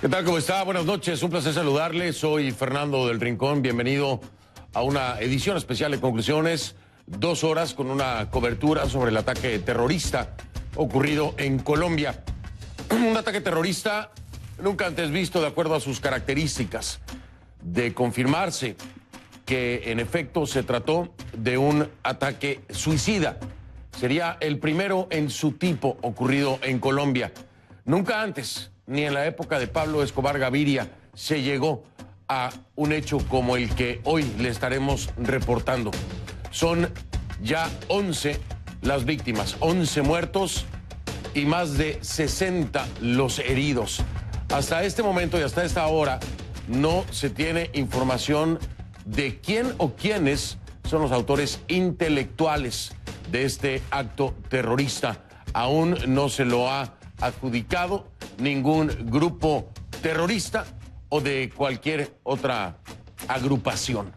¿Qué tal? ¿Cómo está? Buenas noches, un placer saludarle. Soy Fernando del Rincón. Bienvenido a una edición especial de Conclusiones. 2 horas con una cobertura sobre el ataque terrorista ocurrido en Colombia. Un ataque terrorista nunca antes visto de acuerdo a sus características. De confirmarse que en efecto se trató de un ataque suicida. Sería el primero en su tipo ocurrido en Colombia. Nunca antes, ni en la época de Pablo Escobar Gaviria, se llegó a un hecho como el que hoy le estaremos reportando. Son ya 11 las víctimas, 11 muertos y más de 60 los heridos. Hasta este momento y hasta esta hora no se tiene información de quién o quiénes son los autores intelectuales de este acto terrorista. Aún no se lo ha adjudicado ningún grupo terrorista o de cualquier otra agrupación.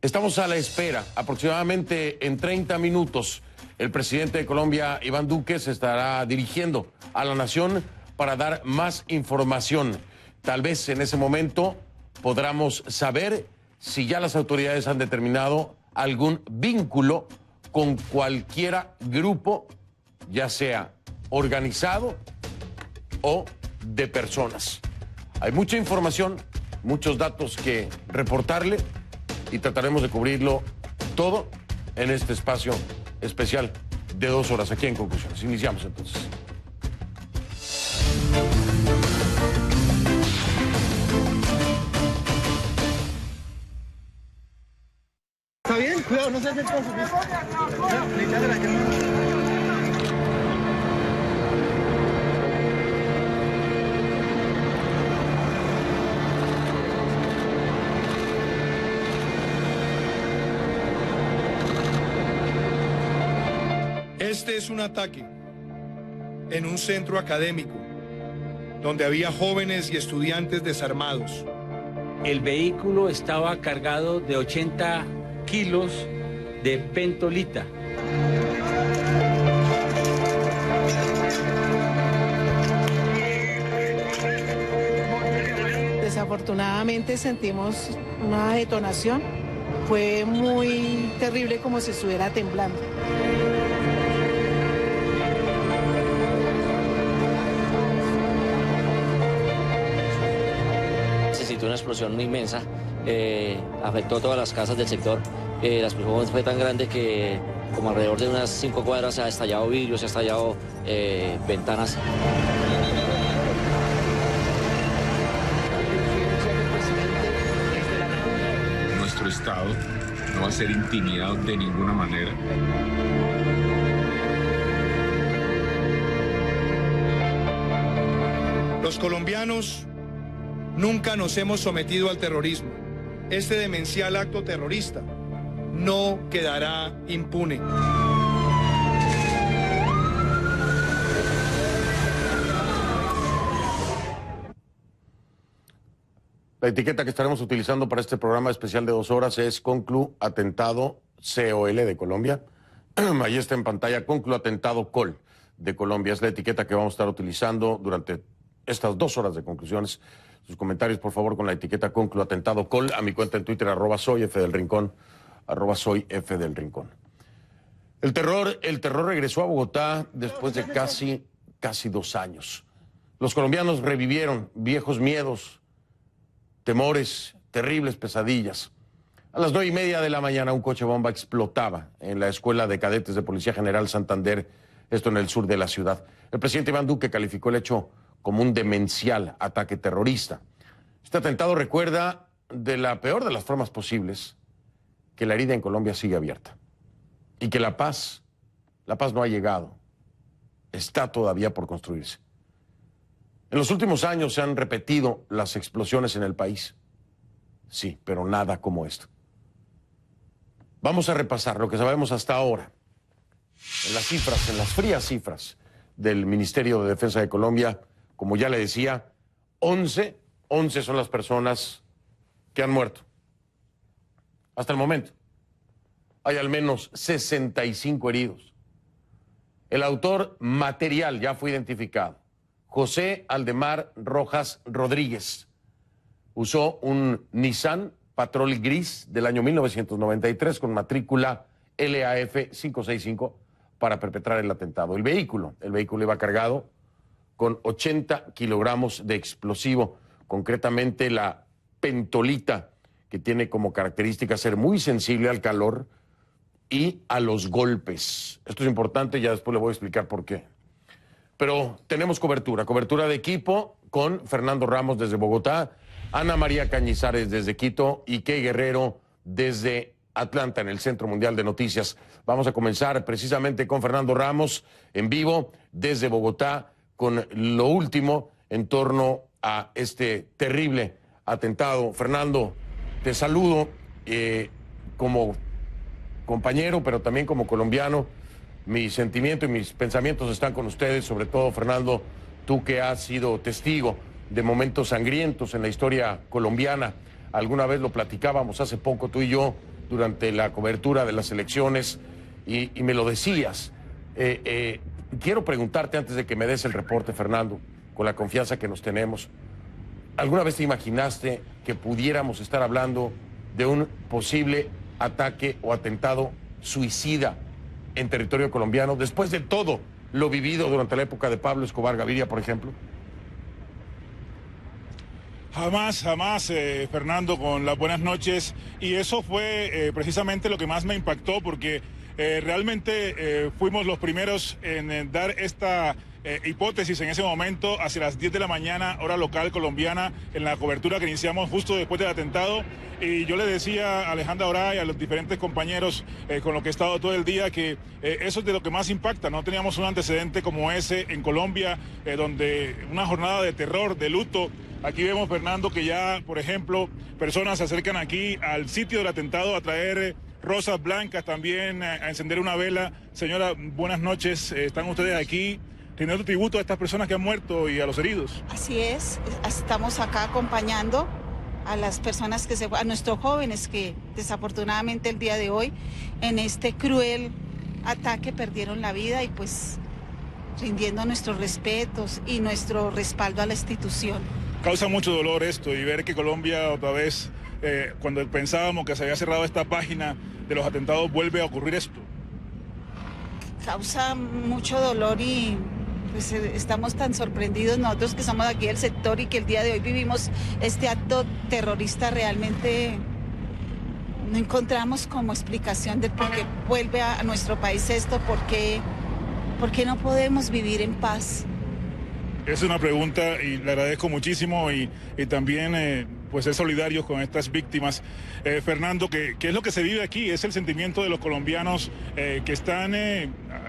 Estamos a la espera. Aproximadamente en 30 minutos, el presidente de Colombia, Iván Duque, se estará dirigiendo a la nación para dar más información. Tal vez en ese momento podamos saber si ya las autoridades han determinado algún vínculo con cualquier grupo, ya sea organizado o de personas. Hay mucha información, muchos datos que reportarle y trataremos de cubrirlo todo en este espacio especial de 2 horas aquí en Conclusiones. Iniciamos entonces. ¿Está bien? Cuidado, no se hace el paso. Este es un ataque en un centro académico donde había jóvenes y estudiantes desarmados. El vehículo estaba cargado de 80 kilos de pentolita. Desafortunadamente sentimos una detonación. Fue muy terrible, como si estuviera temblando. Se sintió una explosión inmensa, afectó todas las casas del sector. La explosión fue tan grande que como alrededor de unas 5 cuadras se ha estallado vidrios, se ha estallado ventanas. Nuestro Estado no va a ser intimidado de ninguna manera. Los colombianos nunca nos hemos sometido al terrorismo. Este demencial acto terrorista no quedará impune. La etiqueta que estaremos utilizando para este programa especial de 2 horas es Conclu Atentado COL de Colombia. Ahí está en pantalla Conclu Atentado Col de Colombia. Es la etiqueta que vamos a estar utilizando durante estas 2 horas de conclusiones. Sus comentarios, por favor, con la etiqueta Conclu Atentado Col a mi cuenta en Twitter, @soyfdelrincón, @soyfdelrincón. El terror regresó a Bogotá después de casi 2 años. Los colombianos revivieron viejos miedos, temores, terribles pesadillas. A las 9:30 de la mañana un coche bomba explotaba en la Escuela de Cadetes de Policía General Santander, esto en el sur de la ciudad. El presidente Iván Duque calificó el hecho como un demencial ataque terrorista. Este atentado recuerda de la peor de las formas posibles que la herida en Colombia sigue abierta y que la paz no ha llegado, está todavía por construirse. En los últimos años se han repetido las explosiones en el país. Sí, pero nada como esto. Vamos a repasar lo que sabemos hasta ahora. En las cifras, en las frías cifras del Ministerio de Defensa de Colombia, como ya le decía, 11 son las personas que han muerto. Hasta el momento. Hay al menos 65 heridos. El autor material ya fue identificado. José Aldemar Rojas Rodríguez. Usó un Nissan Patrol gris del año 1993 con matrícula LAF 565 para perpetrar el atentado. El vehículo iba cargado con 80 kilogramos de explosivo, concretamente la pentolita, que tiene como característica ser muy sensible al calor y a los golpes. Esto es importante, ya después le voy a explicar por qué. Pero tenemos cobertura de equipo con Fernando Ramos desde Bogotá, Ana María Cañizares desde Quito y Key Guerrero desde Atlanta, en el Centro Mundial de Noticias. Vamos a comenzar precisamente con Fernando Ramos en vivo desde Bogotá con lo último en torno a este terrible atentado. Fernando, te saludo como compañero, pero también como colombiano. Mi sentimiento y mis pensamientos están con ustedes, sobre todo, Fernando, tú que has sido testigo de momentos sangrientos en la historia colombiana. Alguna vez lo platicábamos hace poco, tú y yo, durante la cobertura de las elecciones, y me lo decías. Quiero preguntarte, antes de que me des el reporte, Fernando, con la confianza que nos tenemos, ¿alguna vez te imaginaste que pudiéramos estar hablando de un posible ataque o atentado suicida en territorio colombiano, después de todo lo vivido durante la época de Pablo Escobar Gaviria, por ejemplo? Jamás, Fernando, con las buenas noches. Y eso fue precisamente lo que más me impactó, porque realmente fuimos los primeros en dar esta hipótesis en ese momento, hacia las 10 de la mañana, hora local colombiana, en la cobertura que iniciamos justo después del atentado. Y yo le decía a Alejandra Oray, a los diferentes compañeros con los que he estado todo el día, que eso es de lo que más impacta. No teníamos un antecedente como ese en Colombia, donde una jornada de terror, de luto. Aquí vemos, Fernando, que ya, por ejemplo, personas se acercan aquí al sitio del atentado a traer rosas blancas, también a encender una vela. Señora, buenas noches. Están ustedes aquí rindiendo tributo a estas personas que han muerto y a los heridos. Así es, estamos acá acompañando a las personas a nuestros jóvenes que desafortunadamente el día de hoy en este cruel ataque perdieron la vida, y pues rindiendo nuestros respetos y nuestro respaldo a la institución. Causa mucho dolor esto, y ver que Colombia otra vez, cuando pensábamos que se había cerrado esta página de los atentados, vuelve a ocurrir esto. Causa mucho dolor, y pues estamos tan sorprendidos nosotros que somos aquí del sector y que el día de hoy vivimos este acto terrorista. Realmente no encontramos como explicación de por qué vuelve a nuestro país esto, por qué no podemos vivir en paz. Es una pregunta y le agradezco muchísimo, y también pues ser solidarios con estas víctimas. Fernando, ¿qué es lo que se vive aquí? Es el sentimiento de los colombianos que están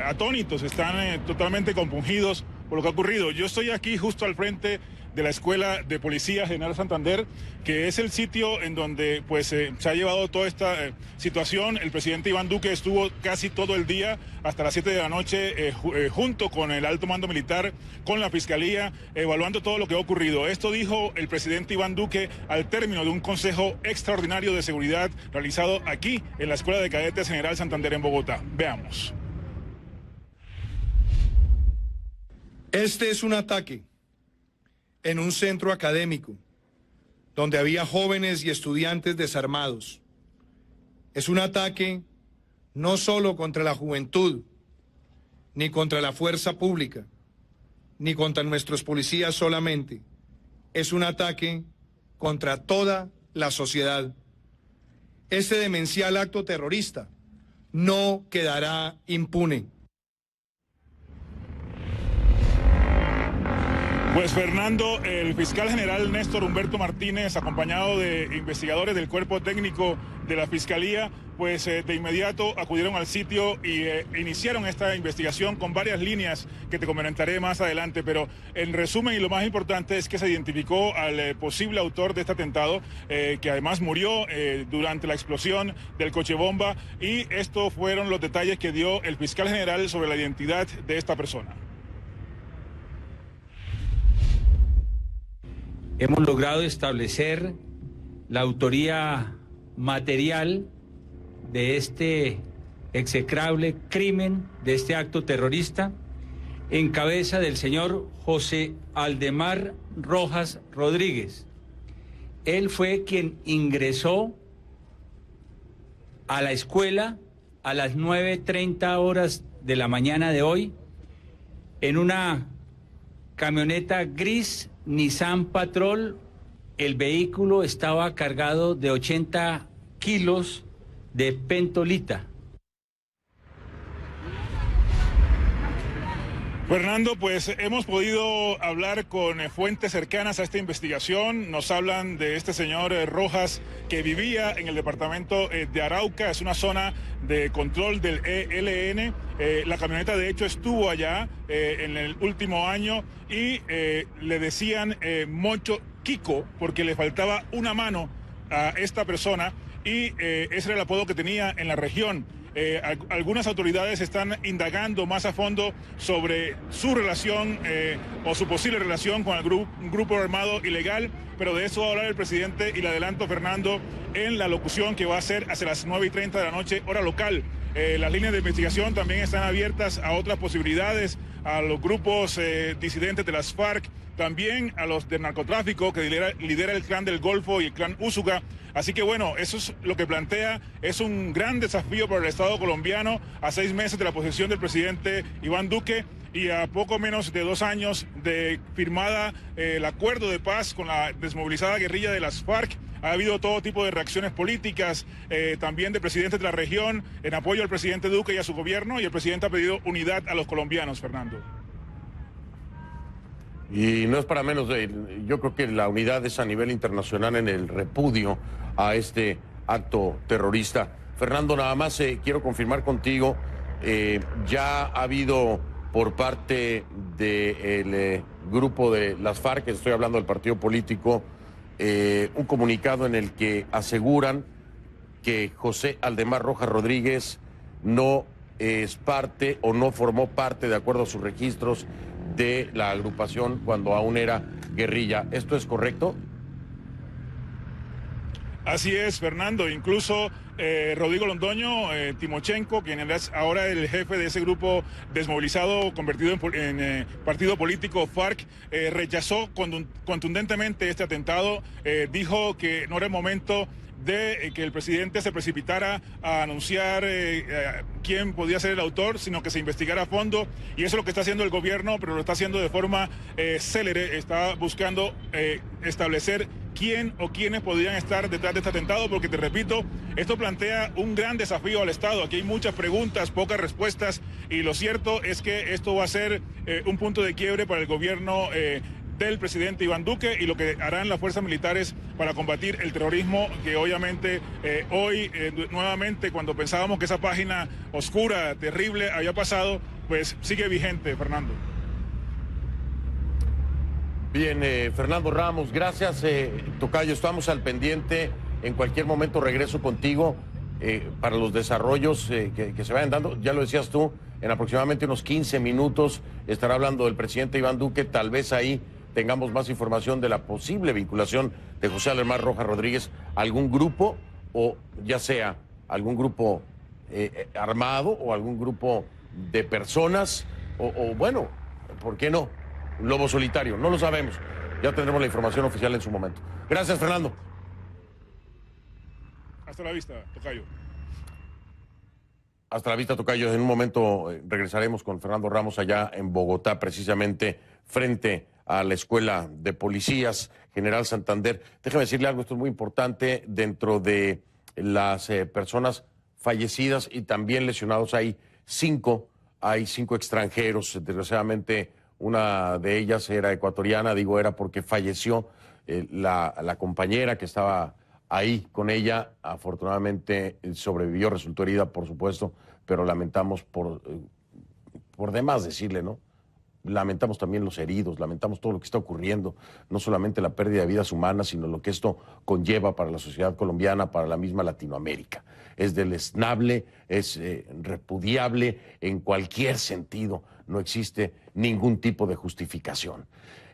atónitos, están totalmente compungidos por lo que ha ocurrido. Yo estoy aquí justo al frente de la Escuela de Policía General Santander, que es el sitio en donde pues se ha llevado toda esta situación. El presidente Iván Duque estuvo casi todo el día, hasta las 7 de la noche, junto con el alto mando militar, con la Fiscalía, evaluando todo lo que ha ocurrido. Esto dijo el presidente Iván Duque al término de un consejo extraordinario de seguridad realizado aquí en la Escuela de Cadetes General Santander en Bogotá. Veamos. Este es un ataque en un centro académico donde había jóvenes y estudiantes desarmados. Es un ataque no solo contra la juventud, ni contra la fuerza pública, ni contra nuestros policías solamente. Es un ataque contra toda la sociedad. Este demencial acto terrorista no quedará impune. Pues Fernando, el fiscal general Néstor Humberto Martínez, acompañado de investigadores del cuerpo técnico de la Fiscalía, pues de inmediato acudieron al sitio y iniciaron esta investigación con varias líneas que te comentaré más adelante, pero en resumen, y lo más importante, es que se identificó al posible autor de este atentado, que además murió durante la explosión del coche bomba, y estos fueron los detalles que dio el fiscal general sobre la identidad de esta persona. Hemos logrado establecer la autoría material de este execrable crimen, de este acto terrorista. en cabeza del señor José Aldemar Rojas Rodríguez. Él fue quien ingresó a la escuela a las 9:30 horas de la mañana de hoy en una camioneta gris Nissan Patrol. El vehículo estaba cargado de 80 kilos de pentolita. Fernando, pues hemos podido hablar con fuentes cercanas a esta investigación. Nos hablan de este señor Rojas que vivía en el departamento de Arauca. Es una zona de control del ELN. La camioneta de hecho estuvo allá en el último año y le decían Moncho Kiko porque le faltaba una mano a esta persona y ese era el apodo que tenía en la región. Algunas autoridades están indagando más a fondo sobre su relación o su posible relación con un grupo armado ilegal, pero de eso va a hablar el presidente y le adelanto, Fernando, en la locución que va a hacer hacia las 9:30 de la noche, hora local. Las líneas de investigación también están abiertas a otras posibilidades, a los grupos disidentes de las FARC, también a los del narcotráfico que lidera el Clan del Golfo y el Clan Úsuga. Así que bueno, eso es lo que plantea, es un gran desafío para el Estado colombiano a 6 meses de la posesión del presidente Iván Duque y a poco menos de 2 años de firmada el acuerdo de paz con la desmovilizada guerrilla de las FARC. Ha habido todo tipo de reacciones políticas, también de presidentes de la región, en apoyo al presidente Duque y a su gobierno, y el presidente ha pedido unidad a los colombianos, Fernando. Y no es para menos, yo creo que la unidad es a nivel internacional en el repudio a este acto terrorista. Fernando, nada más quiero confirmar contigo, ya ha habido por parte del grupo de las FARC, estoy hablando del partido político, un comunicado en el que aseguran que José Aldemar Rojas Rodríguez no es parte o no formó parte, de acuerdo a sus registros, de la agrupación cuando aún era guerrilla. ¿Esto es correcto? Así es, Fernando. Incluso Rodrigo Londoño Timochenko, quien es ahora el jefe de ese grupo desmovilizado convertido en partido político FARC, rechazó contundentemente este atentado. Dijo que no era el momento de que el presidente se precipitara a anunciar quién podía ser el autor, sino que se investigara a fondo, y eso es lo que está haciendo el gobierno, pero lo está haciendo de forma célere. Está buscando establecer quién o quiénes podrían estar detrás de este atentado, porque te repito, esto plantea un gran desafío al Estado. Aquí hay muchas preguntas, pocas respuestas, y lo cierto es que esto va a ser un punto de quiebre para el gobierno del presidente Iván Duque y lo que harán las fuerzas militares para combatir el terrorismo, que obviamente hoy nuevamente, cuando pensábamos que esa página oscura, terrible había pasado, pues sigue vigente, Fernando. Bien, Fernando Ramos, gracias, tocayo, estamos al pendiente. En cualquier momento regreso contigo para los desarrollos que se vayan dando. Ya lo decías tú, en aproximadamente unos 15 minutos estará hablando del presidente Iván Duque. Tal vez ahí tengamos más información de la posible vinculación de José Aldemar Rojas Rodríguez a algún grupo, o ya sea algún grupo armado o algún grupo de personas, o bueno, ¿por qué no? Un lobo solitario, no lo sabemos. Ya tendremos la información oficial en su momento. Gracias, Fernando. Hasta la vista, tocayo. Hasta la vista, tocayo. En un momento regresaremos con Fernando Ramos allá en Bogotá, precisamente frente a la Escuela de Policías General Santander. Déjame decirle algo, esto es muy importante. Dentro de las personas fallecidas y también lesionados hay cinco extranjeros. Desgraciadamente, una de ellas era ecuatoriana, digo era porque falleció la compañera que estaba ahí con ella. Afortunadamente sobrevivió, resultó herida, por supuesto, pero lamentamos por demás decirle, ¿no? Lamentamos también los heridos, lamentamos todo lo que está ocurriendo, no solamente la pérdida de vidas humanas, sino lo que esto conlleva para la sociedad colombiana, para la misma Latinoamérica. Es deleznable, es repudiable en cualquier sentido, no existe ningún tipo de justificación.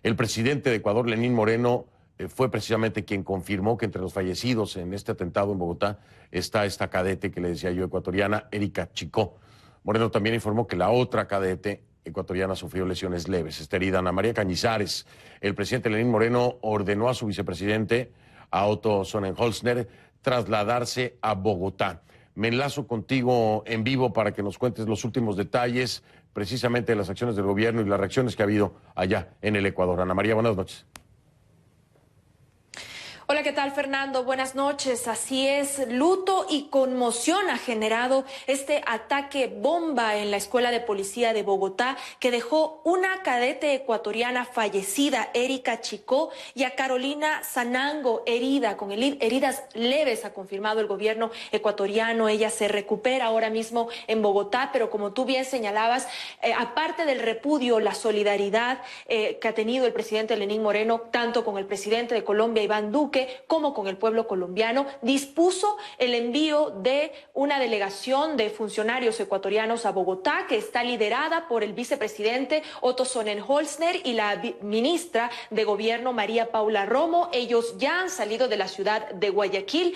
El presidente de Ecuador, Lenín Moreno, fue precisamente quien confirmó que entre los fallecidos en este atentado en Bogotá está esta cadete que le decía yo, ecuatoriana, Erika Chicó. Moreno también informó que la otra cadete ecuatoriana sufrió lesiones leves. Está herida Ana María Cañizares. El presidente Lenín Moreno ordenó a su vicepresidente, a Otto Sonnenholzner, trasladarse a Bogotá. Me enlazo contigo en vivo para que nos cuentes los últimos detalles precisamente de las acciones del gobierno y las reacciones que ha habido allá en el Ecuador. Ana María, buenas noches. Hola, ¿qué tal, Fernando? Buenas noches. Así es, luto y conmoción ha generado este ataque bomba en la Escuela de Policía de Bogotá que dejó una cadete ecuatoriana fallecida, Erika Chicó, y a Carolina Sanango herida, con heridas leves, ha confirmado el gobierno ecuatoriano. Ella se recupera ahora mismo en Bogotá, pero como tú bien señalabas, aparte del repudio, la solidaridad que ha tenido el presidente Lenín Moreno, tanto con el presidente de Colombia, Iván Duque, como con el pueblo colombiano, dispuso el envío de una delegación de funcionarios ecuatorianos a Bogotá, que está liderada por el vicepresidente Otto Sonnenholzner y la ministra de Gobierno María Paula Romo. Ellos ya han salido de la ciudad de Guayaquil,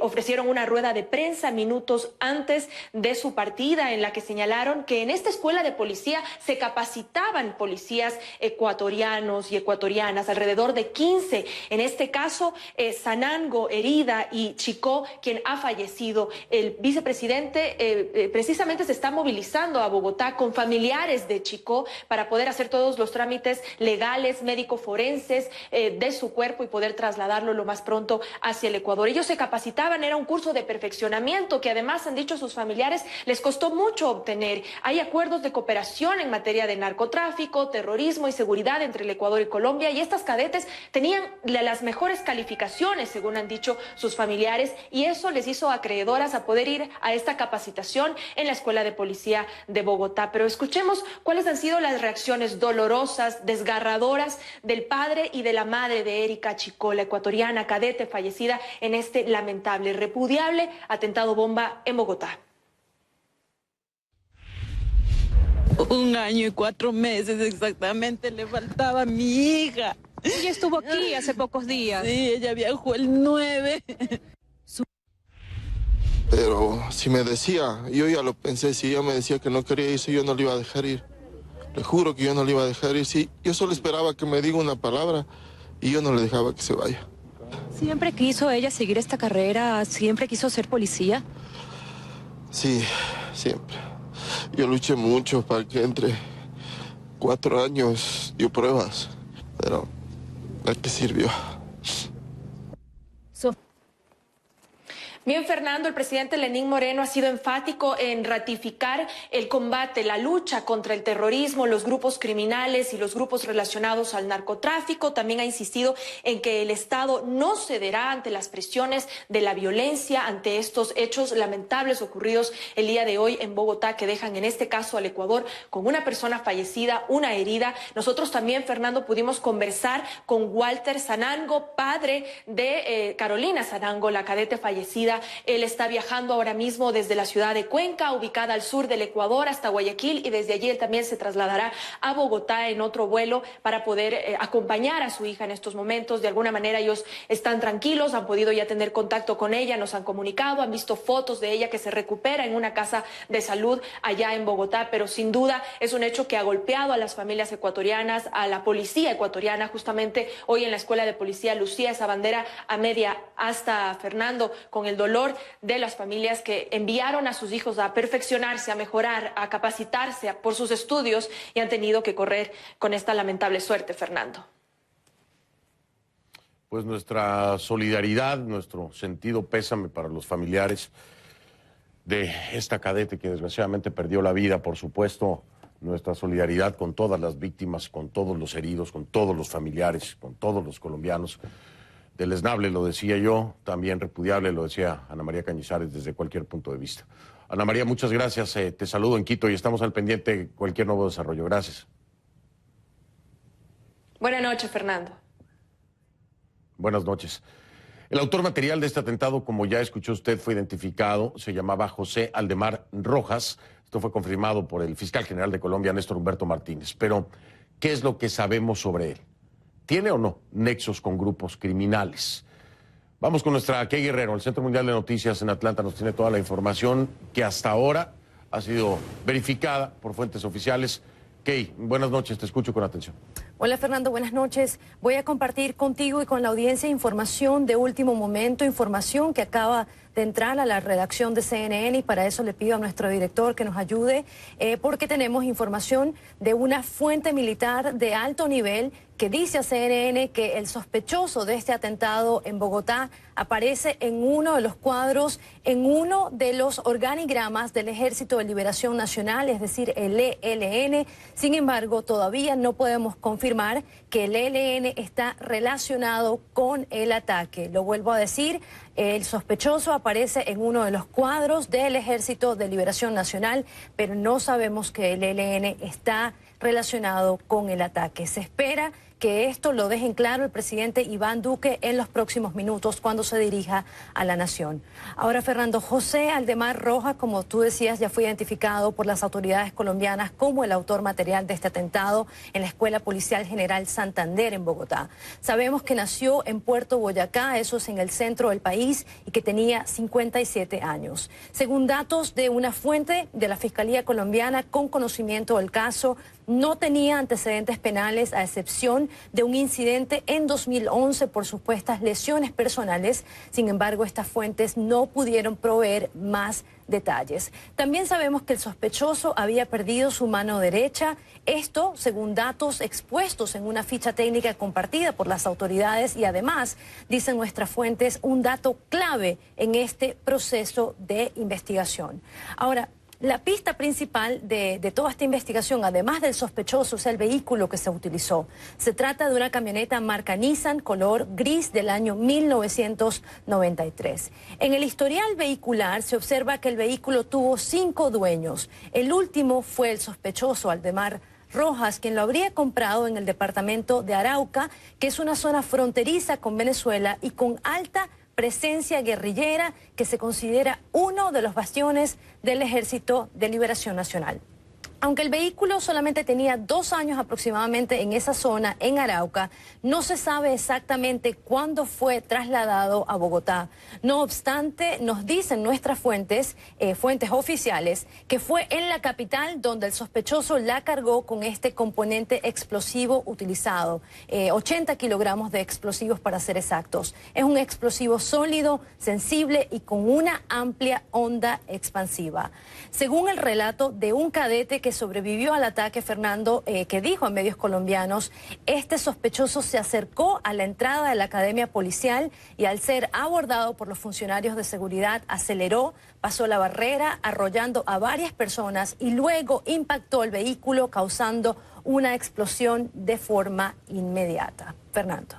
ofrecieron una rueda de prensa minutos antes de su partida en la que señalaron que en esta escuela de policía se capacitaban policías ecuatorianos y ecuatorianas, alrededor de 15. En este caso, Sanango herida y Chicó, quien ha fallecido. El vicepresidente precisamente se está movilizando a Bogotá con familiares de Chicó para poder hacer todos los trámites legales, médico-forenses de su cuerpo y poder trasladarlo lo más pronto hacia el Ecuador. Ellos se capacitaban, era un curso de perfeccionamiento que además han dicho sus familiares les costó mucho obtener. Hay acuerdos de cooperación en materia de narcotráfico, terrorismo y seguridad entre el Ecuador y Colombia, y estas cadetes tenían las mejores calificaciones, según han dicho sus familiares, y eso les hizo acreedoras a poder ir a esta capacitación en la Escuela de Policía de Bogotá. Pero escuchemos cuáles han sido las reacciones dolorosas, desgarradoras del padre y de la madre de Erika Chicó, la ecuatoriana cadete fallecida en este lamentable, repudiable atentado bomba en Bogotá. 1 año y 4 meses exactamente le faltaba a mi hija. Ella estuvo aquí hace pocos días. Sí, ella viajó el 9. Pero si me decía, yo ya lo pensé, si ella me decía que no quería irse, yo no le iba a dejar ir. Le juro que yo no le iba a dejar ir. Sí, yo solo esperaba que me diga una palabra y yo no le dejaba que se vaya. ¿Siempre quiso ella seguir esta carrera? ¿Siempre quiso ser policía? Sí, siempre. Yo luché mucho para que entre 4 años dio pruebas, pero ¿a qué sirvió? Bien, Fernando, el presidente Lenín Moreno ha sido enfático en ratificar el combate, la lucha contra el terrorismo, los grupos criminales y los grupos relacionados al narcotráfico. También ha insistido en que el Estado no cederá ante las presiones de la violencia, ante estos hechos lamentables ocurridos el día de hoy en Bogotá, que dejan en este caso al Ecuador con una persona fallecida, una herida. Nosotros también, Fernando, pudimos conversar con Walter Sanango, padre de Carolina Sanango, la cadete fallecida. Él está viajando ahora mismo desde la ciudad de Cuenca, ubicada al sur del Ecuador, hasta Guayaquil, y desde allí él también se trasladará a Bogotá en otro vuelo para poder acompañar a su hija en estos momentos. De alguna manera ellos están tranquilos, han podido ya tener contacto con ella, nos han comunicado, han visto fotos de ella que se recupera en una casa de salud allá en Bogotá, pero sin duda es un hecho que ha golpeado a las familias ecuatorianas, a la policía ecuatoriana. Justamente hoy en la Escuela de Policía lucía esa bandera a media asta, Fernando, con el dolor de las familias que enviaron a sus hijos a perfeccionarse, a mejorar, a capacitarse por sus estudios y han tenido que correr con esta lamentable suerte, Fernando. Pues nuestra solidaridad, nuestro sentido pésame para los familiares de esta cadete que desgraciadamente perdió la vida. Por supuesto, nuestra solidaridad con todas las víctimas, con todos los heridos, con todos los familiares, con todos los colombianos. Deleznable, lo decía yo, también repudiable, lo decía Ana María Cañizares desde cualquier punto de vista. Ana María, muchas gracias, te saludo en Quito y estamos al pendiente de cualquier nuevo desarrollo. Gracias. Buenas noches, Fernando. Buenas noches. El autor material de este atentado, como ya escuchó usted, fue identificado, se llamaba José Aldemar Rojas. Esto fue confirmado por el fiscal general de Colombia, Néstor Humberto Martínez. Pero, ¿qué es lo que sabemos sobre él? ¿Tiene o no nexos con grupos criminales? Vamos con nuestra Key Guerrero. El Centro Mundial de Noticias en Atlanta nos tiene toda la información que hasta ahora ha sido verificada por fuentes oficiales Kay, buenas noches, te escucho con atención. Hola Fernando, buenas noches. Voy a compartir contigo y con la audiencia información de último momento, información que acaba de entrar a la redacción de CNN y para eso le pido a nuestro director que nos ayude porque tenemos información de una fuente militar de alto nivel que dice a CNN que el sospechoso de este atentado en Bogotá aparece en uno de los cuadros, en uno de los organigramas del Ejército de Liberación Nacional, es decir, el ELN. Sin embargo, todavía no podemos confirmar que el ELN está relacionado con el ataque. Lo vuelvo a decir, el sospechoso aparece en uno de los cuadros del Ejército de Liberación Nacional, pero no sabemos que el ELN está relacionado con el ataque. Se espera que esto lo deje en claro el presidente Iván Duque en los próximos minutos cuando se dirija a la nación. Ahora, Fernando, José Aldemar Rojas, como tú decías, ya fue identificado por las autoridades colombianas como el autor material de este atentado en la Escuela Policial General Santander en Bogotá. Sabemos que nació en Puerto Boyacá, eso es en el centro del país, y que tenía 57 años. Según datos de una fuente de la Fiscalía colombiana con conocimiento del caso, no tenía antecedentes penales a excepción de un incidente en 2011 por supuestas lesiones personales. Sin embargo, estas fuentes no pudieron proveer más detalles. También sabemos que el sospechoso había perdido su mano derecha. Esto, según datos expuestos en una ficha técnica compartida por las autoridades y además, dicen nuestras fuentes, un dato clave en este proceso de investigación. Ahora, la pista principal de toda esta investigación, además del sospechoso, es el vehículo que se utilizó. Se trata de una camioneta marca Nissan, color gris del año 1993. En el historial vehicular se observa que el vehículo tuvo 5 dueños. El último fue el sospechoso, Aldemar Rojas, quien lo habría comprado en el departamento de Arauca, que es una zona fronteriza con Venezuela y con alta presencia guerrillera que se considera uno de los bastiones del Ejército de Liberación Nacional. Aunque el vehículo solamente tenía 2 años aproximadamente en esa zona, en Arauca, no se sabe exactamente cuándo fue trasladado a Bogotá. No obstante, nos dicen nuestras fuentes, fuentes oficiales, que fue en la capital donde el sospechoso la cargó con este componente explosivo utilizado, 80 kilogramos de explosivos para ser exactos. Es un explosivo sólido, sensible y con una amplia onda expansiva. Según el relato de un cadete que sobrevivió al ataque, Fernando, que dijo a medios colombianos, este sospechoso se acercó a la entrada de la academia policial y al ser abordado por los funcionarios de seguridad aceleró, pasó la barrera arrollando a varias personas y luego impactó el vehículo causando una explosión de forma inmediata. Fernando.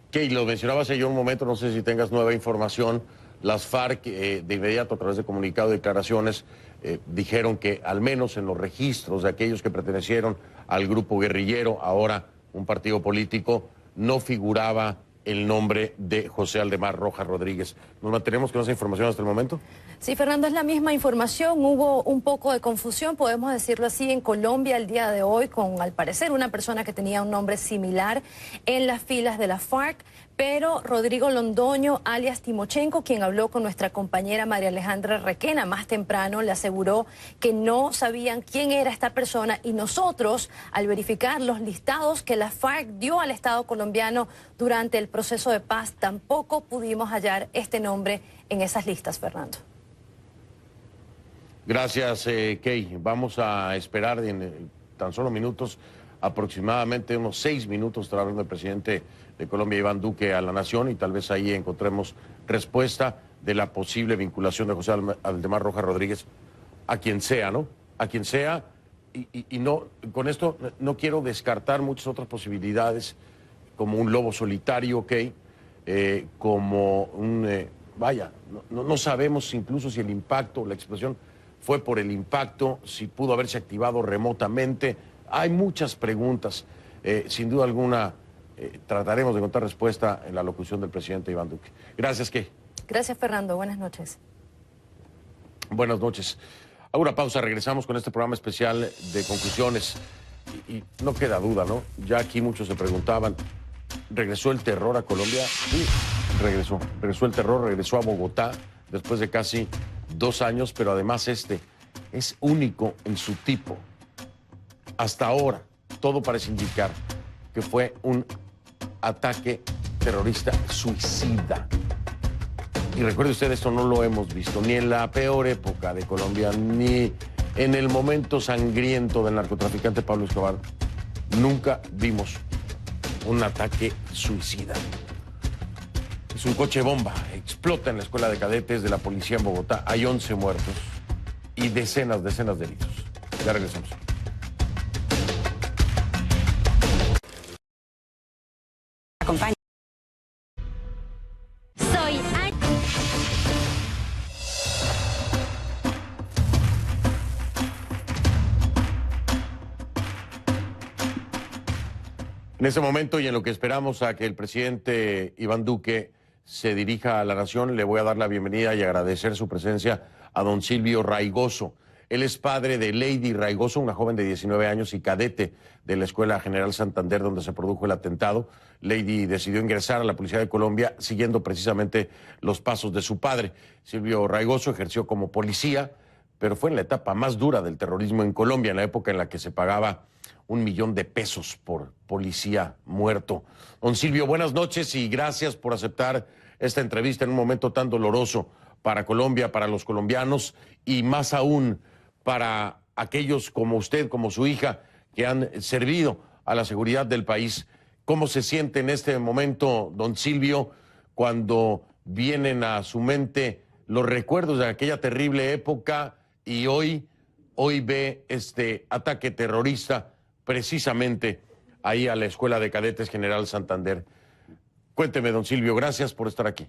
Kay, lo mencionaba hace yo un momento, no sé si tengas nueva información. Las FARC de inmediato a través de comunicado y declaraciones dijeron que al menos en los registros de aquellos que pertenecieron al grupo guerrillero, ahora un partido político, no figuraba el nombre de José Aldemar Rojas Rodríguez. ¿Nos mantenemos con esa información hasta el momento? Sí, Fernando, es la misma información. Hubo un poco de confusión, podemos decirlo así, en Colombia el día de hoy con, al parecer, una persona que tenía un nombre similar en las filas de la FARC, pero Rodrigo Londoño, alias Timochenko, quien habló con nuestra compañera María Alejandra Requena más temprano, le aseguró que no sabían quién era esta persona y nosotros, al verificar los listados que la FARC dio al Estado colombiano durante el proceso de paz, tampoco pudimos hallar este nombre en esas listas, Fernando. Gracias, Kay. Vamos a esperar en tan solo minutos, aproximadamente unos 6 minutos, estará hablando el presidente de Colombia, Iván Duque, a la nación, y tal vez ahí encontremos respuesta de la posible vinculación de José Aldemar Rojas Rodríguez a quien sea, ¿no? A quien sea, y no, con esto no quiero descartar muchas otras posibilidades, como un lobo solitario, Kay, como un, no sabemos incluso si el impacto, la explosión fue por el impacto, si pudo haberse activado remotamente. Hay muchas preguntas. Sin duda alguna, trataremos de encontrar respuesta en la locución del presidente Iván Duque. Gracias, Kay. Gracias, Fernando. Buenas noches. Buenas noches. Hago una pausa, regresamos con este programa especial de conclusiones. Y no queda duda, ¿no? Ya aquí muchos se preguntaban, ¿regresó el terror a Colombia? Sí, regresó el terror, regresó a Bogotá después de casi 2 años, pero además es único en su tipo. Hasta ahora, todo parece indicar que fue un ataque terrorista suicida. Y recuerde usted, esto no lo hemos visto ni en la peor época de Colombia, ni en el momento sangriento del narcotraficante Pablo Escobar. Nunca vimos un ataque suicida. Es un coche bomba, explota en la escuela de cadetes de la policía en Bogotá. Hay 11 muertos y decenas de heridos. Ya regresamos. Acompaña. Soy En este momento y en lo que esperamos a que el presidente Iván Duque se dirija a la nación, le voy a dar la bienvenida y agradecer su presencia a don Silvio Raigoso. Él es padre de Lady Raigoso, una joven de 19 años y cadete de la Escuela General Santander, donde se produjo el atentado. Lady decidió ingresar a la Policía de Colombia siguiendo precisamente los pasos de su padre. Silvio Raigoso ejerció como policía, pero fue en la etapa más dura del terrorismo en Colombia, en la época en la que se pagaba $1.000.000 por policía muerto. Don Silvio, buenas noches y gracias por aceptar esta entrevista en un momento tan doloroso para Colombia, para los colombianos y más aún para aquellos como usted, como su hija, que han servido a la seguridad del país. ¿Cómo se siente en este momento, don Silvio, cuando vienen a su mente los recuerdos de aquella terrible época y hoy ve este ataque terrorista precisamente ahí a la Escuela de Cadetes General Santander? Cuénteme, don Silvio, gracias por estar aquí.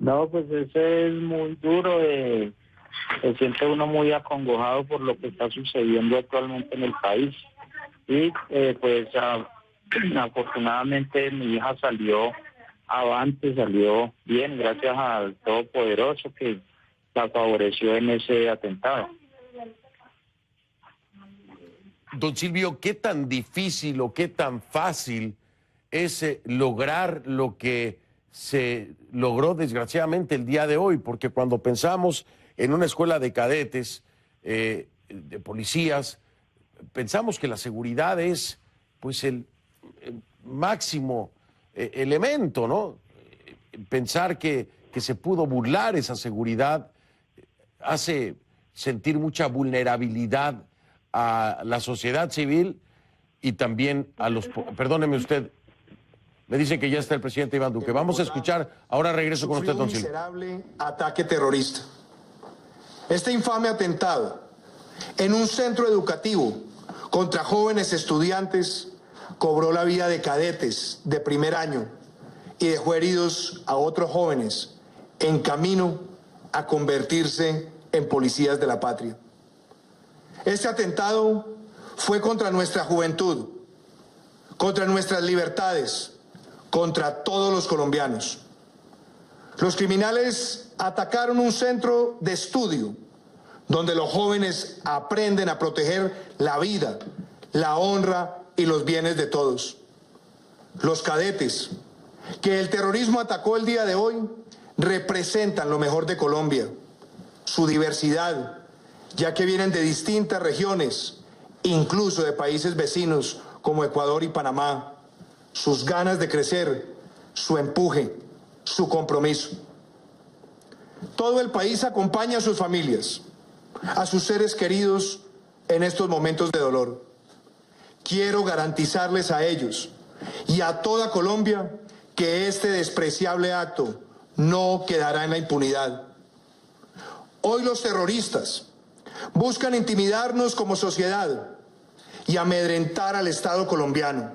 No, pues ese es muy duro, se siente uno muy acongojado por lo que está sucediendo actualmente en el país. Y pues afortunadamente mi hija salió avante, salió bien, gracias al Todopoderoso que la favoreció en ese atentado. Don Silvio, ¿qué tan difícil o qué tan fácil es lograr lo que se logró desgraciadamente el día de hoy? Porque cuando pensamos en una escuela de cadetes, de policías, pensamos que la seguridad es pues el máximo elemento, ¿no? Pensar que se pudo burlar esa seguridad hace sentir mucha vulnerabilidad a la sociedad civil y también a los... Perdóneme usted, me dicen que ya está el presidente Iván Duque. Vamos a escuchar, ahora regreso con usted, don Silvio. Un miserable ataque terrorista. Este infame atentado en un centro educativo contra jóvenes estudiantes cobró la vida de cadetes de primer año y dejó heridos a otros jóvenes en camino a convertirse en policías de la patria. Este atentado fue contra nuestra juventud, contra nuestras libertades, contra todos los colombianos. Los criminales atacaron un centro de estudio donde los jóvenes aprenden a proteger la vida, la honra y los bienes de todos. Los cadetes que el terrorismo atacó el día de hoy representan lo mejor de Colombia, su diversidad, ya que vienen de distintas regiones, incluso de países vecinos como Ecuador y Panamá, sus ganas de crecer, su empuje, su compromiso. Todo el país acompaña a sus familias, a sus seres queridos en estos momentos de dolor. Quiero garantizarles a ellos y a toda Colombia que este despreciable acto no quedará en la impunidad. Hoy los terroristas buscan intimidarnos como sociedad y amedrentar al Estado colombiano.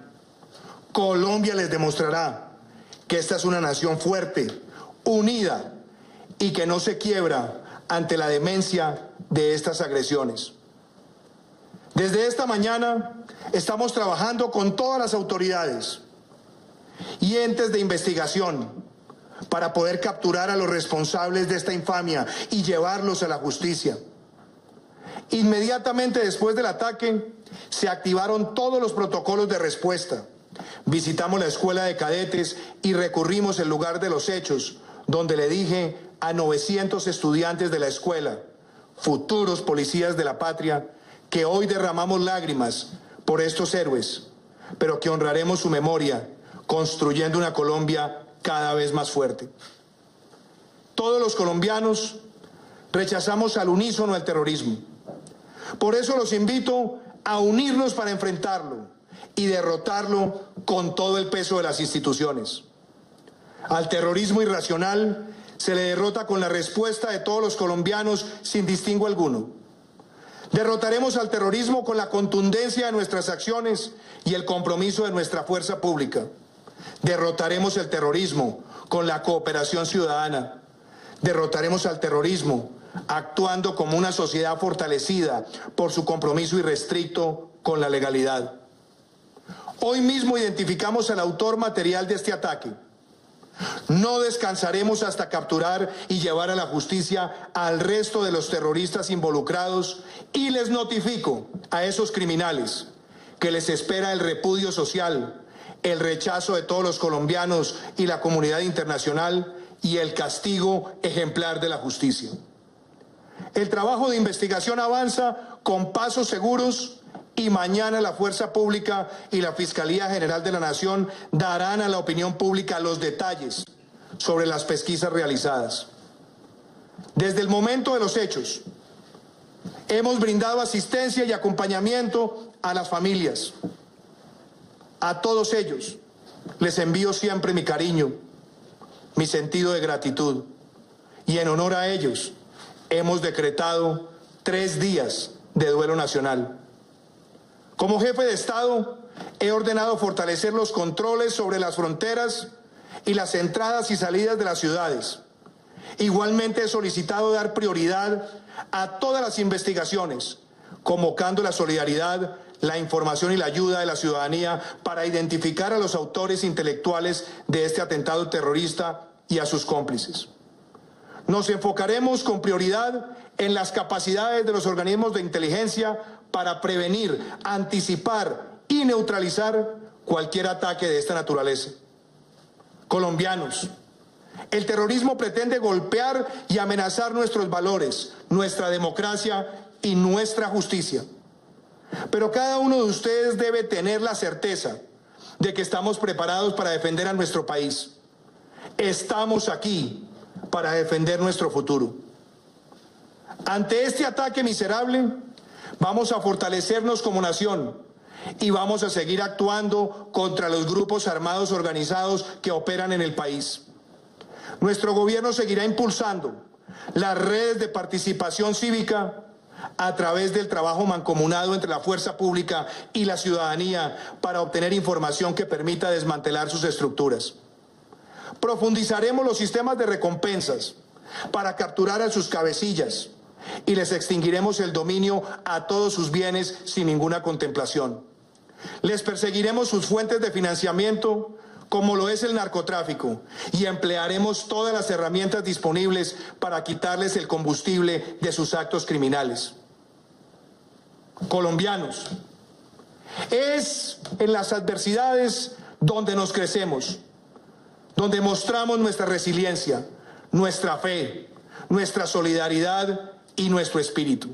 Colombia les demostrará que esta es una nación fuerte, unida y que no se quiebra ante la demencia de estas agresiones. Desde esta mañana estamos trabajando con todas las autoridades y entes de investigación para poder capturar a los responsables de esta infamia y llevarlos a la justicia. Inmediatamente después del ataque se activaron todos los protocolos de respuesta. Visitamos la escuela de cadetes y recurrimos al lugar de los hechos, donde le dije a 900 estudiantes de la escuela, futuros policías de la patria, que hoy derramamos lágrimas por estos héroes, pero que honraremos su memoria, construyendo una Colombia cada vez más fuerte. Todos los colombianos rechazamos al unísono el terrorismo. Por eso los invito a unirnos para enfrentarlo y derrotarlo con todo el peso de las instituciones. Al terrorismo irracional se le derrota con la respuesta de todos los colombianos sin distingo alguno. Derrotaremos al terrorismo con la contundencia de nuestras acciones y el compromiso de nuestra fuerza pública. Derrotaremos el terrorismo con la cooperación ciudadana. Derrotaremos al terrorismo actuando como una sociedad fortalecida por su compromiso irrestricto con la legalidad. Hoy mismo identificamos al autor material de este ataque. No descansaremos hasta capturar y llevar a la justicia al resto de los terroristas involucrados y les notifico a esos criminales que les espera el repudio social, el rechazo de todos los colombianos y la comunidad internacional y el castigo ejemplar de la justicia. El trabajo de investigación avanza con pasos seguros y mañana la Fuerza Pública y la Fiscalía General de la Nación darán a la opinión pública los detalles sobre las pesquisas realizadas. Desde el momento de los hechos, hemos brindado asistencia y acompañamiento a las familias. A todos ellos les envío siempre mi cariño, mi sentido de gratitud, y en honor a ellos hemos decretado 3 días de duelo nacional. Como jefe de Estado, he ordenado fortalecer los controles sobre las fronteras y las entradas y salidas de las ciudades. Igualmente he solicitado dar prioridad a todas las investigaciones, convocando la solidaridad, la información y la ayuda de la ciudadanía para identificar a los autores intelectuales de este atentado terrorista y a sus cómplices. Nos enfocaremos con prioridad en las capacidades de los organismos de inteligencia para prevenir, anticipar y neutralizar cualquier ataque de esta naturaleza. Colombianos, el terrorismo pretende golpear y amenazar nuestros valores, nuestra democracia y nuestra justicia. Pero cada uno de ustedes debe tener la certeza de que estamos preparados para defender a nuestro país. Estamos aquí para defender nuestro futuro. Ante este ataque miserable, vamos a fortalecernos como nación y vamos a seguir actuando contra los grupos armados organizados que operan en el país. Nuestro gobierno seguirá impulsando las redes de participación cívica a través del trabajo mancomunado entre la fuerza pública y la ciudadanía para obtener información que permita desmantelar sus estructuras. Profundizaremos los sistemas de recompensas para capturar a sus cabecillas y les extinguiremos el dominio a todos sus bienes sin ninguna contemplación. Les perseguiremos sus fuentes de financiamiento, como lo es el narcotráfico, y emplearemos todas las herramientas disponibles para quitarles el combustible de sus actos criminales. Colombianos, es en las adversidades donde nos crecemos, donde mostramos nuestra resiliencia, nuestra fe, nuestra solidaridad y nuestro espíritu.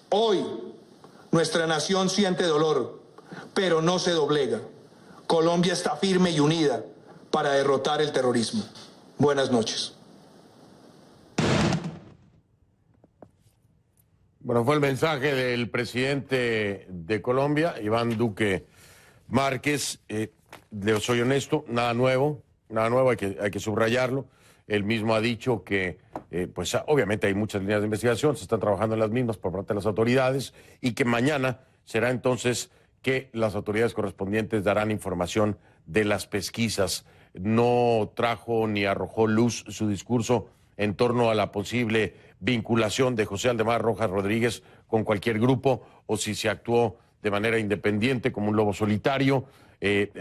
Hoy, nuestra nación siente dolor, pero no se doblega. Colombia está firme y unida para derrotar el terrorismo. Buenas noches. Bueno, fue el mensaje del presidente de Colombia, Iván Duque Márquez. Le soy honesto, nada nuevo, hay que subrayarlo. Él mismo ha dicho que, pues obviamente hay muchas líneas de investigación, se están trabajando en las mismas por parte de las autoridades y que mañana será entonces que las autoridades correspondientes darán información de las pesquisas. No trajo ni arrojó luz su discurso en torno a la posible vinculación de José Aldemar Rojas Rodríguez con cualquier grupo o si se actuó de manera independiente como un lobo solitario.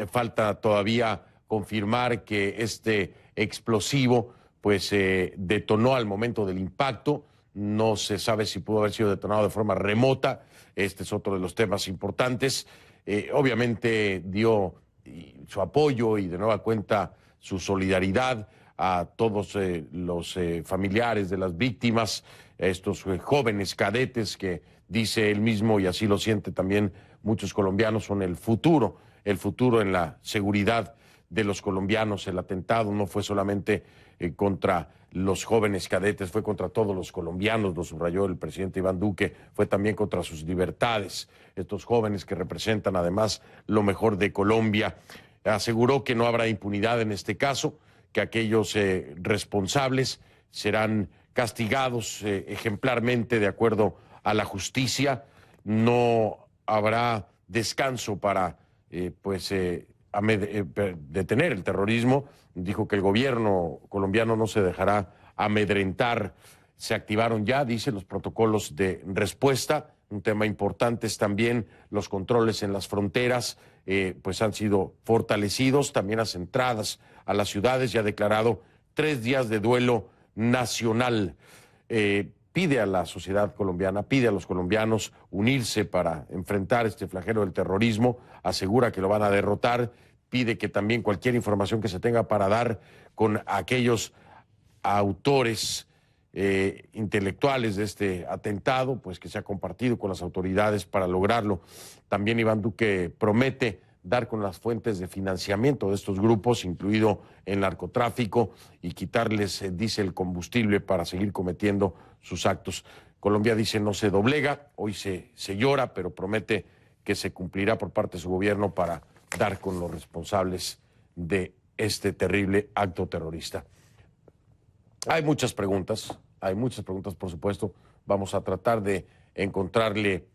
Falta todavía confirmar que este explosivo pues detonó al momento del impacto. No se sabe si pudo haber sido detonado de forma remota. Este es otro de los temas importantes. Obviamente dio su apoyo y de nueva cuenta su solidaridad a todos los familiares de las víctimas, estos jóvenes cadetes que dice él mismo, y así lo siente también muchos colombianos, son el futuro en la seguridad de los colombianos. El atentado no fue solamente contra los jóvenes cadetes, fue contra todos los colombianos, lo subrayó el presidente Iván Duque, fue también contra sus libertades. Estos jóvenes que representan además lo mejor de Colombia. Aseguró que no habrá impunidad en este caso, que aquellos responsables serán castigados ejemplarmente de acuerdo a la justicia. No habrá descanso para detener el terrorismo. Dijo que el gobierno colombiano no se dejará amedrentar. Se activaron ya, dice, los protocolos de respuesta. Un tema importante es también los controles en las fronteras, pues han sido fortalecidos. También las entradas a las ciudades. Ya ha declarado 3 días de duelo nacional. Pide a la sociedad colombiana, pide a los colombianos unirse para enfrentar este flagelo del terrorismo. Asegura que lo van a derrotar. Pide que también cualquier información que se tenga para dar con aquellos autores intelectuales de este atentado, pues que se ha compartido con las autoridades para lograrlo. También Iván Duque promete dar con las fuentes de financiamiento de estos grupos, incluido el narcotráfico, y quitarles, dice, el combustible para seguir cometiendo sus actos. Colombia, dice, no se doblega, hoy se llora, pero promete que se cumplirá por parte de su gobierno para dar con los responsables de este terrible acto terrorista. Hay muchas preguntas, por supuesto. Vamos a tratar de encontrarle,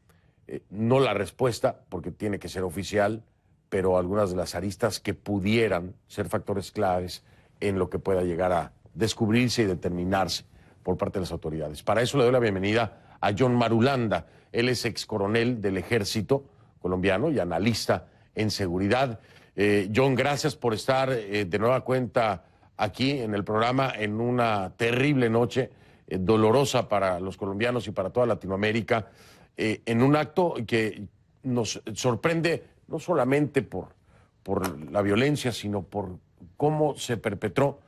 no la respuesta, porque tiene que ser oficial, pero algunas de las aristas que pudieran ser factores claves en lo que pueda llegar a descubrirse y determinarse por parte de las autoridades. Para eso le doy la bienvenida a John Marulanda. Él es ex coronel del Ejército colombiano y analista en seguridad. John, gracias por estar de nueva cuenta aquí en el programa en una terrible noche, dolorosa para los colombianos y para toda Latinoamérica, en un acto que nos sorprende no solamente por la violencia, sino por cómo se perpetró.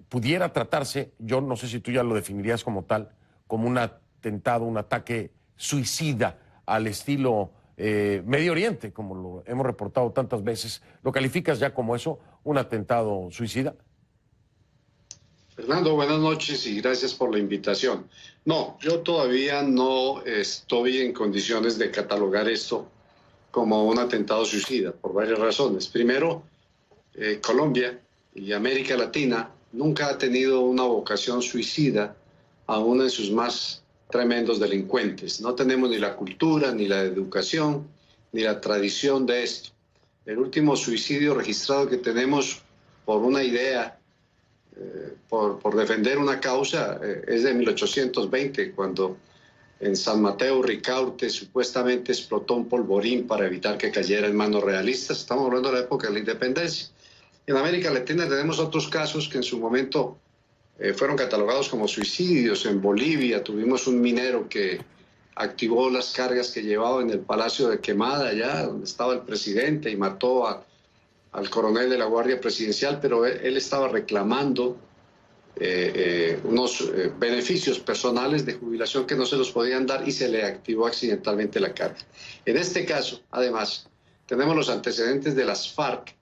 Pudiera tratarse, yo no sé si tú ya lo definirías como tal, como un atentado, un ataque suicida al estilo Medio Oriente, como lo hemos reportado tantas veces. ¿Lo calificas ya como eso, un atentado suicida? Fernando, buenas noches y gracias por la invitación. No, yo todavía no estoy en condiciones de catalogar esto como un atentado suicida, por varias razones. Primero, Colombia y América Latina nunca ha tenido una vocación suicida, aún en sus más tremendos delincuentes. No tenemos ni la cultura, ni la educación, ni la tradición de esto. El último suicidio registrado que tenemos por una idea, por defender una causa, es de 1820, cuando en San Mateo Ricaurte supuestamente explotó un polvorín para evitar que cayera en manos realistas. Estamos hablando de la época de la independencia. En América Latina tenemos otros casos que en su momento fueron catalogados como suicidios. En Bolivia tuvimos un minero que activó las cargas que llevaba en el Palacio de Quemada, allá donde estaba el presidente, y mató al coronel de la Guardia Presidencial, pero él estaba reclamando unos beneficios personales de jubilación que no se los podían dar y se le activó accidentalmente la carga. En este caso, además, tenemos los antecedentes de las FARC,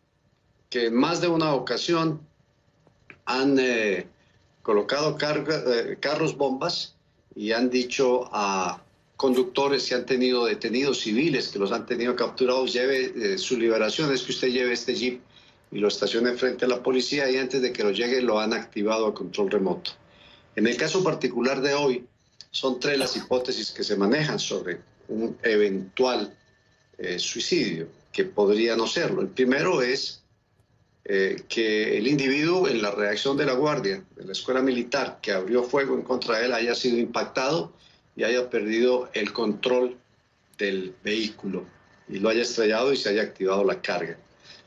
que en más de una ocasión han colocado carros bombas y han dicho a conductores que han tenido detenidos civiles, que los han tenido capturados, lleve su liberación, es que usted lleve este jeep y lo estacione frente a la policía, y antes de que lo llegue lo han activado a control remoto. En el caso particular de hoy, son 3 las hipótesis que se manejan sobre un eventual suicidio, que podría no serlo. El primero es que el individuo, en la reacción de la guardia de la escuela militar que abrió fuego en contra de él, haya sido impactado y haya perdido el control del vehículo y lo haya estrellado y se haya activado la carga.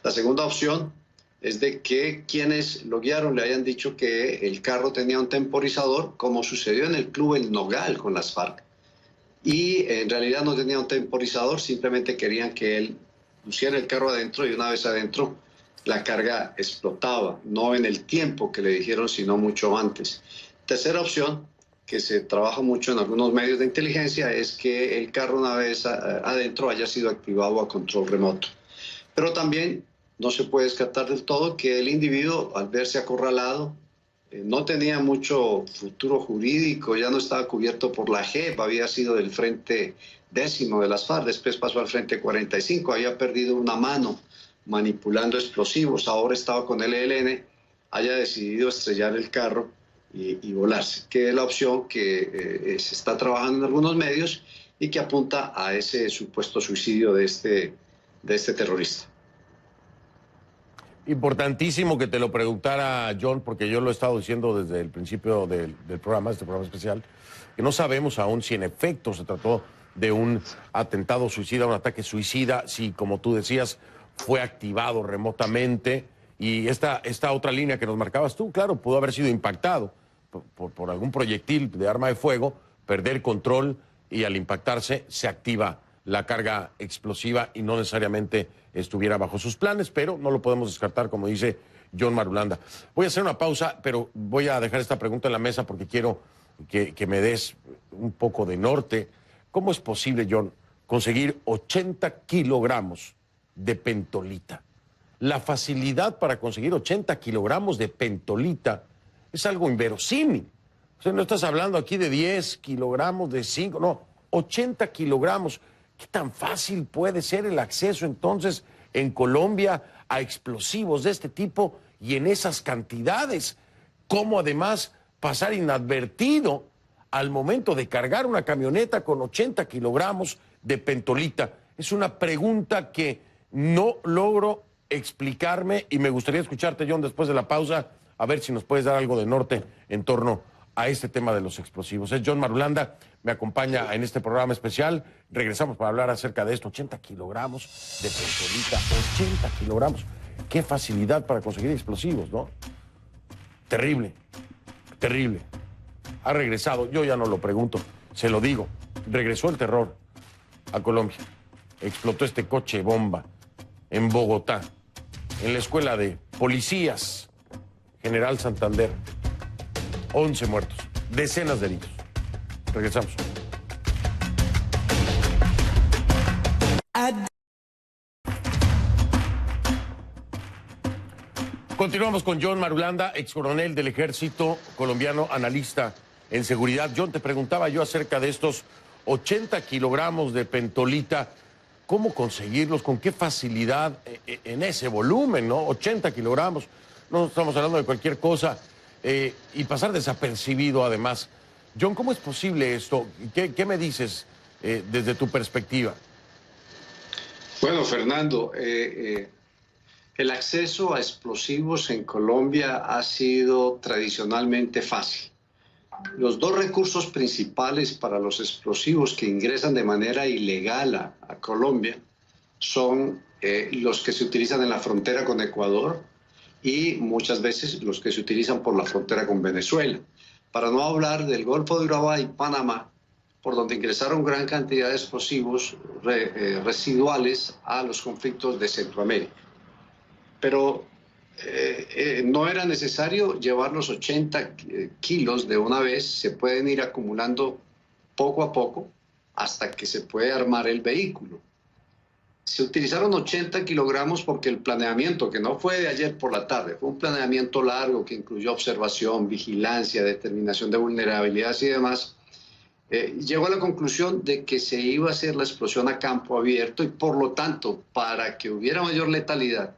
La segunda opción es de que quienes lo guiaron le hayan dicho que el carro tenía un temporizador, como sucedió en el club El Nogal con las FARC, y en realidad no tenía un temporizador, simplemente querían que él pusiera el carro adentro y una vez adentro la carga explotaba, no en el tiempo que le dijeron, sino mucho antes. Tercera opción, que se trabaja mucho en algunos medios de inteligencia, es que el carro una vez adentro haya sido activado a control remoto. Pero también no se puede descartar del todo que el individuo, al verse acorralado, no tenía mucho futuro jurídico, ya no estaba cubierto por la JEP, había sido del Frente 10 de las FARC, después pasó al Frente 45, había perdido una mano manipulando explosivos, ahora estaba con el ELN, haya decidido estrellar el carro y volarse, que es la opción que se está trabajando en algunos medios y que apunta a ese supuesto suicidio de este terrorista. Importantísimo que te lo preguntara John, porque yo lo he estado diciendo desde el principio del programa, este programa especial, que no sabemos aún si en efecto se trató de un atentado suicida, un ataque suicida, si, como tú decías, fue activado remotamente. Y esta otra línea que nos marcabas tú, claro, pudo haber sido impactado por algún proyectil de arma de fuego, perder control y al impactarse se activa la carga explosiva y no necesariamente estuviera bajo sus planes, pero no lo podemos descartar, como dice John Marulanda. Voy a hacer una pausa, pero voy a dejar esta pregunta en la mesa porque quiero que me des un poco de norte. ¿Cómo es posible, John, conseguir 80 kilogramos de pentolita? La facilidad para conseguir 80 kilogramos de pentolita es algo inverosímil. O sea, no estás hablando aquí de 10 kilogramos, de 5, no, 80 kilogramos. ¿Qué tan fácil puede ser el acceso entonces en Colombia a explosivos de este tipo y en esas cantidades? ¿Cómo además pasar inadvertido al momento de cargar una camioneta con 80 kilogramos de pentolita? Es una pregunta que no logro explicarme y me gustaría escucharte, John, después de la pausa, a ver si nos puedes dar algo de norte en torno a este tema de los explosivos. Es John Marulanda, me acompaña en este programa especial. Regresamos para hablar acerca de esto. 80 kilogramos de pentolita, 80 kilogramos. Qué facilidad para conseguir explosivos, ¿no? Terrible, terrible. Ha regresado, yo ya no lo pregunto, se lo digo. Regresó el terror a Colombia. Explotó este coche bomba en Bogotá, en la escuela de policías General Santander. 11 muertos, decenas de heridos. Regresamos. Continuamos con John Marulanda, ex coronel del Ejército colombiano, analista en seguridad. John, te preguntaba yo acerca de estos 80 kilogramos de pentolita. ¿Cómo conseguirlos? ¿Con qué facilidad en ese volumen, no? 80 kilogramos. No estamos hablando de cualquier cosa. Y pasar desapercibido además. John, ¿cómo es posible esto? ¿Qué me dices desde tu perspectiva? Bueno, Fernando, el acceso a explosivos en Colombia ha sido tradicionalmente fácil. Los dos recursos principales para los explosivos que ingresan de manera ilegal a Colombia son los que se utilizan en la frontera con Ecuador y muchas veces los que se utilizan por la frontera con Venezuela. Para no hablar del Golfo de Urabá y Panamá, por donde ingresaron gran cantidad de explosivos residuales a los conflictos de Centroamérica. Pero no era necesario llevar los 80 kilos de una vez, se pueden ir acumulando poco a poco hasta que se puede armar el vehículo. Se utilizaron 80 kilogramos porque el planeamiento, que no fue de ayer por la tarde, fue un planeamiento largo que incluyó observación, vigilancia, determinación de vulnerabilidades y demás, llegó a la conclusión de que se iba a hacer la explosión a campo abierto y por lo tanto, para que hubiera mayor letalidad,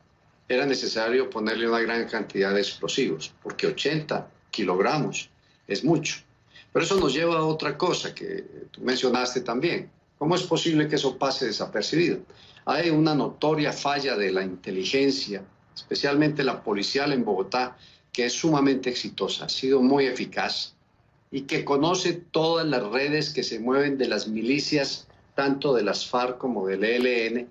era necesario ponerle una gran cantidad de explosivos, porque 80 kilogramos es mucho. Pero eso nos lleva a otra cosa que tú mencionaste también. ¿Cómo es posible que eso pase desapercibido? Hay una notoria falla de la inteligencia, especialmente la policial en Bogotá, que es sumamente exitosa, ha sido muy eficaz y que conoce todas las redes que se mueven de las milicias, tanto de las FARC como del ELN,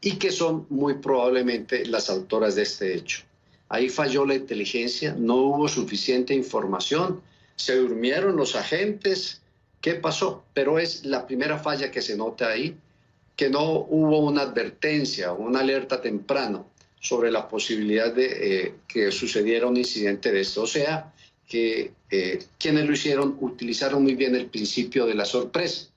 y que son muy probablemente las autoras de este hecho. Ahí falló la inteligencia, no hubo suficiente información, se durmieron los agentes. ¿Qué pasó? Pero es la primera falla que se nota ahí, que no hubo una advertencia, una alerta temprano sobre la posibilidad de que sucediera un incidente de esto. O sea, que quienes lo hicieron utilizaron muy bien el principio de la sorpresa.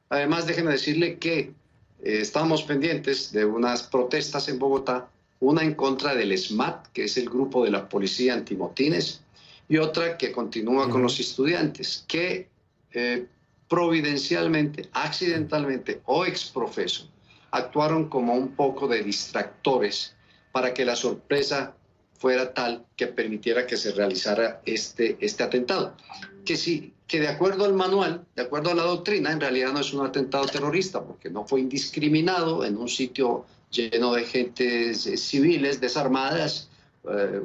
Además, déjenme decirle que estamos pendientes de unas protestas en Bogotá, una en contra del SMAT, que es el grupo de la policía antimotines, y otra que continúa con los estudiantes, que providencialmente, accidentalmente o exprofeso, actuaron como un poco de distractores para que la sorpresa fuera tal que permitiera que se realizara este atentado. Que de acuerdo al manual, de acuerdo a la doctrina, en realidad no es un atentado terrorista, porque no fue indiscriminado en un sitio lleno de gentes civiles desarmadas,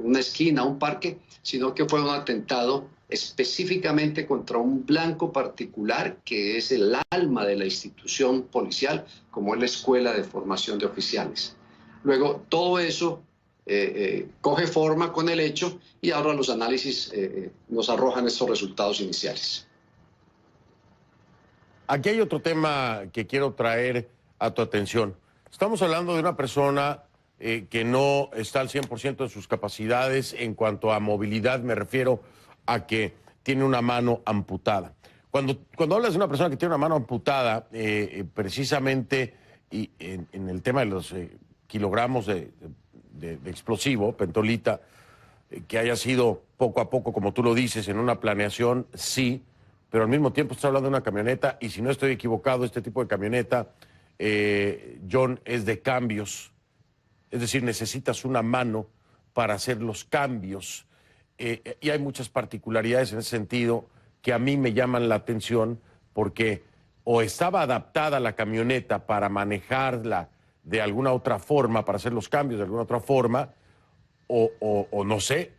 una esquina, un parque, sino que fue un atentado específicamente contra un blanco particular que es el alma de la institución policial, como es la Escuela de Formación de Oficiales. Luego, todo eso coge forma con el hecho y ahora los análisis nos arrojan estos resultados iniciales. Aquí hay otro tema que quiero traer a tu atención. Estamos hablando de una persona que no está al 100% de sus capacidades en cuanto a movilidad, me refiero a que tiene una mano amputada. Cuando hablas de una persona que tiene una mano amputada, precisamente y en el tema de los kilogramos de explosivo, pentolita, que haya sido poco a poco, como tú lo dices, en una planeación, sí, pero al mismo tiempo estás hablando de una camioneta, y si no estoy equivocado, este tipo de camioneta, John, es de cambios, es decir, necesitas una mano para hacer los cambios, y hay muchas particularidades en ese sentido que a mí me llaman la atención, porque o estaba adaptada la camioneta para manejarla de alguna otra forma, para hacer los cambios de alguna otra forma, o no sé,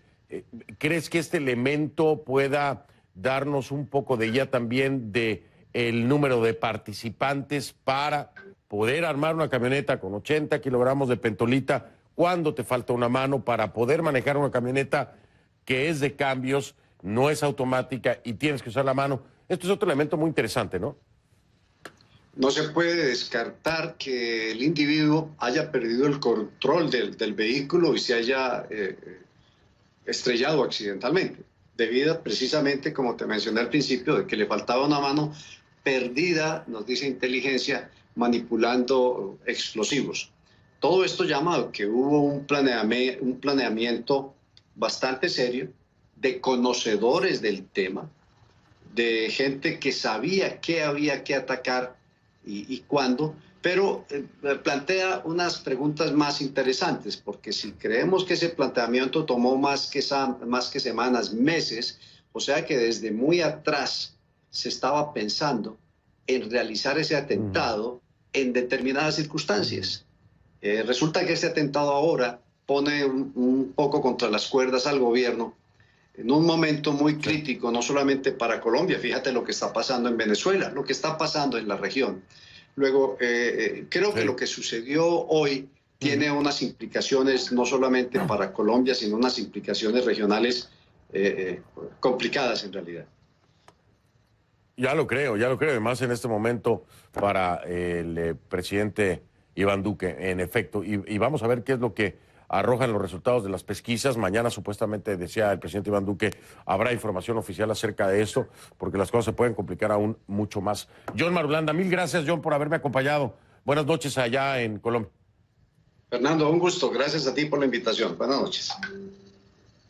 ¿crees que este elemento pueda darnos un poco de guía también de el número de participantes para poder armar una camioneta con 80 kilogramos de pentolita cuando te falta una mano para poder manejar una camioneta que es de cambios, no es automática y tienes que usar la mano? Esto es otro elemento muy interesante, ¿no? No se puede descartar que el individuo haya perdido el control del vehículo y se haya estrellado accidentalmente, debido precisamente, como te mencioné al principio, de que le faltaba una mano perdida, nos dice inteligencia, manipulando explosivos. Todo esto llama a que hubo un planeamiento bastante serio de conocedores del tema, de gente que sabía qué había que atacar y cuándo, pero plantea unas preguntas más interesantes, porque si creemos que ese planteamiento tomó más que semanas, meses, o sea que desde muy atrás se estaba pensando en realizar ese atentado en determinadas circunstancias. Resulta que ese atentado ahora pone un poco contra las cuerdas al gobierno en un momento muy crítico, no solamente para Colombia, fíjate lo que está pasando en Venezuela, lo que está pasando en la región. Luego, creo que lo que sucedió hoy tiene unas implicaciones no solamente para Colombia, sino unas implicaciones regionales complicadas en realidad. Ya lo creo, además en este momento para el presidente Iván Duque, en efecto, y vamos a ver qué es lo que arrojan los resultados de las pesquisas. Mañana supuestamente, decía el presidente Iván Duque, habrá información oficial acerca de esto, porque las cosas se pueden complicar aún mucho más. John Marulanda, mil gracias, John, por haberme acompañado. Buenas noches allá en Colombia. Fernando, un gusto. Gracias a ti por la invitación. Buenas noches.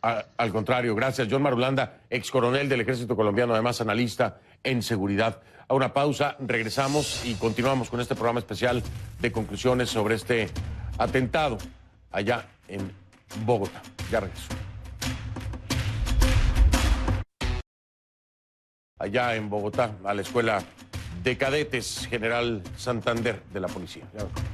Al contrario, gracias. John Marulanda, ex coronel del Ejército Colombiano, además analista en seguridad. A una pausa, regresamos y continuamos con este programa especial de conclusiones sobre este atentado allá en Bogotá. Ya regreso. Allá en Bogotá, a la Escuela de Cadetes General Santander de la Policía. Ya regreso.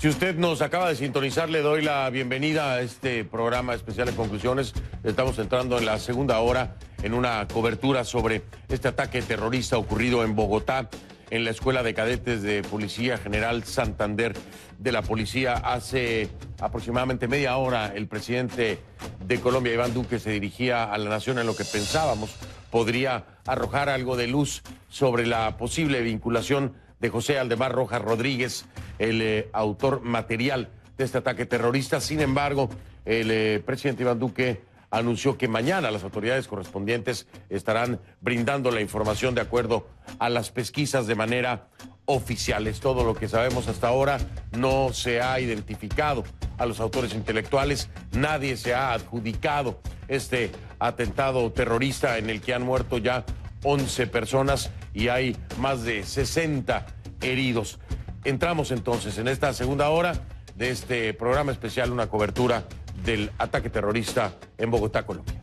Si usted nos acaba de sintonizar, le doy la bienvenida a este programa especial de conclusiones. Estamos entrando en la segunda hora en una cobertura sobre este ataque terrorista ocurrido en Bogotá, en la Escuela de Cadetes de Policía General Santander de la Policía. Hace aproximadamente media hora el presidente de Colombia, Iván Duque, se dirigía a la nación en lo que pensábamos podría arrojar algo de luz sobre la posible vinculación de José Aldemar Rojas Rodríguez, el autor material de este ataque terrorista. Sin embargo, el presidente Iván Duque anunció que mañana las autoridades correspondientes estarán brindando la información de acuerdo a las pesquisas de manera oficial. Es todo lo que sabemos hasta ahora. No se ha identificado a los autores intelectuales, nadie se ha adjudicado este atentado terrorista en el que han muerto ya 11 personas y hay más de 60 heridos. Entramos entonces en esta segunda hora de este programa especial, una cobertura del ataque terrorista en Bogotá, Colombia.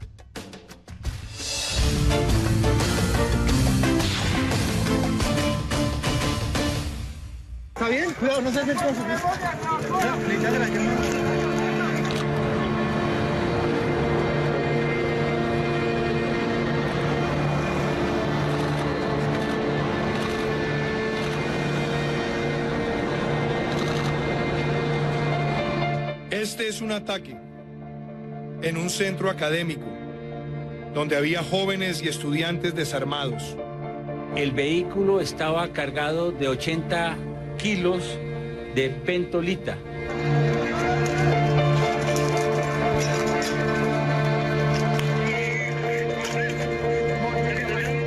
¿Está bien? Cuidado, no se hace cosas. Este es un ataque en un centro académico donde había jóvenes y estudiantes desarmados. El vehículo estaba cargado de 80 kilos de pentolita.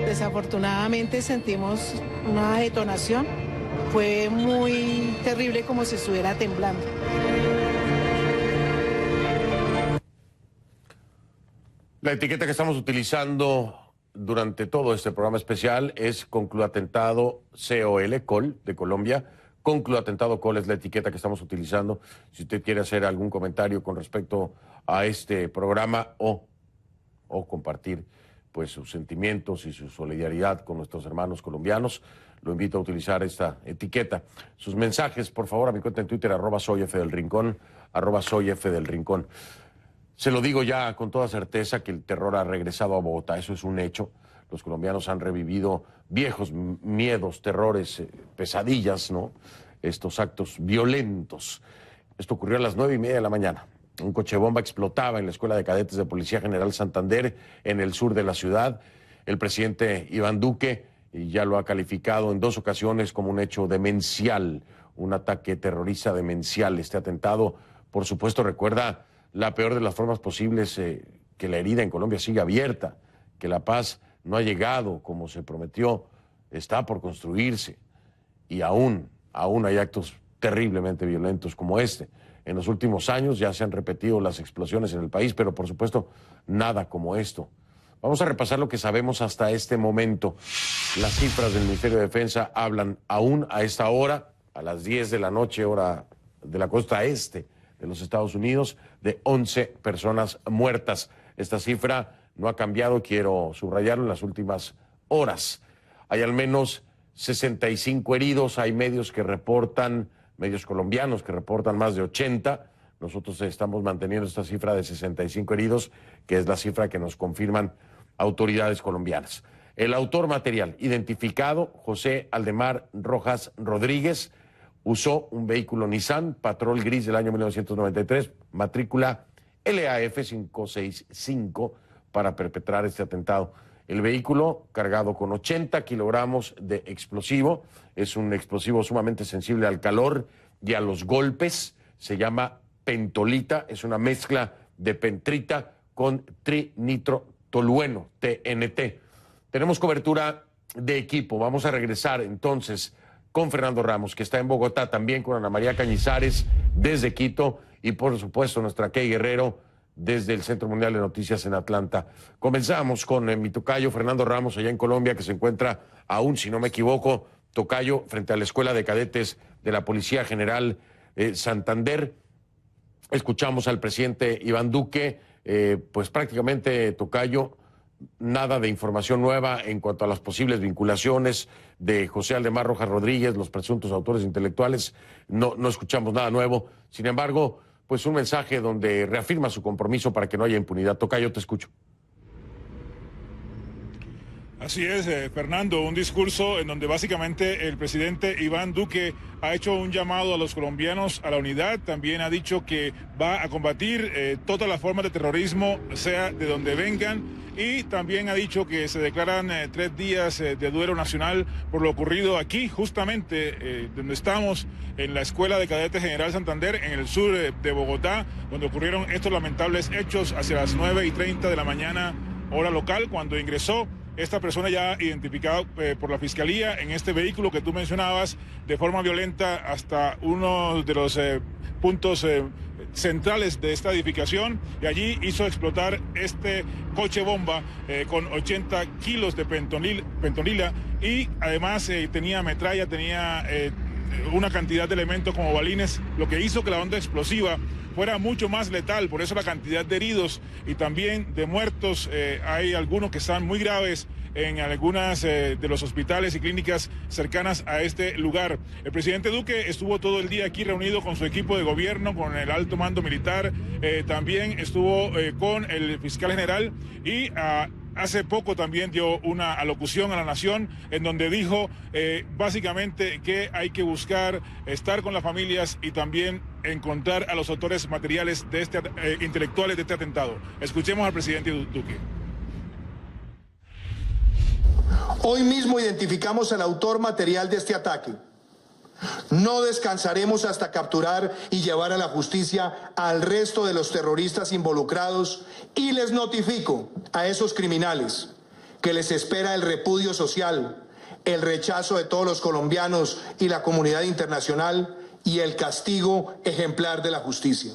Desafortunadamente sentimos una detonación. Fue muy terrible, como si estuviera temblando. La etiqueta que estamos utilizando durante todo este programa especial es Concluatentado COL, COL de Colombia. Concluatentado COL es la etiqueta que estamos utilizando. Si usted quiere hacer algún comentario con respecto a este programa o compartir pues sus sentimientos y su solidaridad con nuestros hermanos colombianos, lo invito a utilizar esta etiqueta. Sus mensajes, por favor, a mi cuenta en Twitter, @soyfdelrincón, @soyfdelrincón. Se lo digo ya con toda certeza que el terror ha regresado a Bogotá, eso es un hecho. Los colombianos han revivido viejos miedos, terrores, pesadillas, ¿no? Estos actos violentos. Esto ocurrió a las 9:30 de la mañana. Un coche bomba explotaba en la Escuela de Cadetes de Policía General Santander, en el sur de la ciudad. El presidente Iván Duque ya lo ha calificado en 2 ocasiones como un hecho demencial, un ataque terrorista demencial. Este atentado, por supuesto, recuerda la peor de las formas posibles, que la herida en Colombia sigue abierta, que la paz no ha llegado como se prometió, está por construirse y aún hay actos terriblemente violentos como este. En los últimos años ya se han repetido las explosiones en el país, pero por supuesto nada como esto. Vamos a repasar lo que sabemos hasta este momento. Las cifras del Ministerio de Defensa hablan aún a esta hora, a las 10 de la noche, hora de la costa este de los Estados Unidos, de 11 personas muertas. Esta cifra no ha cambiado, quiero subrayarlo, en las últimas horas. Hay al menos 65 heridos, hay medios colombianos que reportan más de 80. Nosotros estamos manteniendo esta cifra de 65 heridos, que es la cifra que nos confirman autoridades colombianas. El autor material identificado, José Aldemar Rojas Rodríguez, usó un vehículo Nissan Patrol gris del año 1993, matrícula LAF 565, para perpetrar este atentado. El vehículo, cargado con 80 kilogramos de explosivo, es un explosivo sumamente sensible al calor y a los golpes, se llama pentolita, es una mezcla de pentrita con trinitrotolueno, TNT. Tenemos cobertura de equipo, vamos a regresar entonces con Fernando Ramos, que está en Bogotá, también con Ana María Cañizares desde Quito y por supuesto nuestra Key Guerrero desde el Centro Mundial de Noticias en Atlanta. Comenzamos con mi tocayo Fernando Ramos allá en Colombia, que se encuentra aún, si no me equivoco, tocayo, frente a la Escuela de Cadetes de la Policía General Santander. Escuchamos al presidente Iván Duque, pues prácticamente, tocayo, nada de información nueva en cuanto a las posibles vinculaciones de José Aldemar Rojas Rodríguez, los presuntos autores intelectuales. No escuchamos nada nuevo. Sin embargo, pues un mensaje donde reafirma su compromiso para que no haya impunidad. Tocayo, te escucho. Así es, Fernando, un discurso en donde básicamente el presidente Iván Duque ha hecho un llamado a los colombianos a la unidad, también ha dicho que va a combatir todas las formas de terrorismo, sea de donde vengan, y también ha dicho que se declaran 3 días de duelo nacional por lo ocurrido aquí, justamente donde estamos, en la Escuela de Cadetes General Santander, en el sur de Bogotá, donde ocurrieron estos lamentables hechos hacia las 9:30 de la mañana, hora local, cuando ingresó esta persona ya identificada por la Fiscalía en este vehículo que tú mencionabas de forma violenta hasta uno de los puntos centrales de esta edificación, y allí hizo explotar este coche bomba con 80 kilos de pentonila y además tenía metralla, tenía una cantidad de elementos como balines, lo que hizo que la onda explosiva fuera mucho más letal, por eso la cantidad de heridos y también de muertos, hay algunos que están muy graves en algunas de los hospitales y clínicas cercanas a este lugar. El presidente Duque estuvo todo el día aquí reunido con su equipo de gobierno, con el alto mando militar, también estuvo con el fiscal general y hace poco también dio una alocución a la nación en donde dijo básicamente que hay que buscar estar con las familias y también encontrar a los autores materiales de intelectuales de este atentado. Escuchemos al presidente Duque. Hoy mismo identificamos al autor material de este ataque. No descansaremos hasta capturar y llevar a la justicia al resto de los terroristas involucrados, y les notifico a esos criminales que les espera el repudio social, el rechazo de todos los colombianos y la comunidad internacional y el castigo ejemplar de la justicia.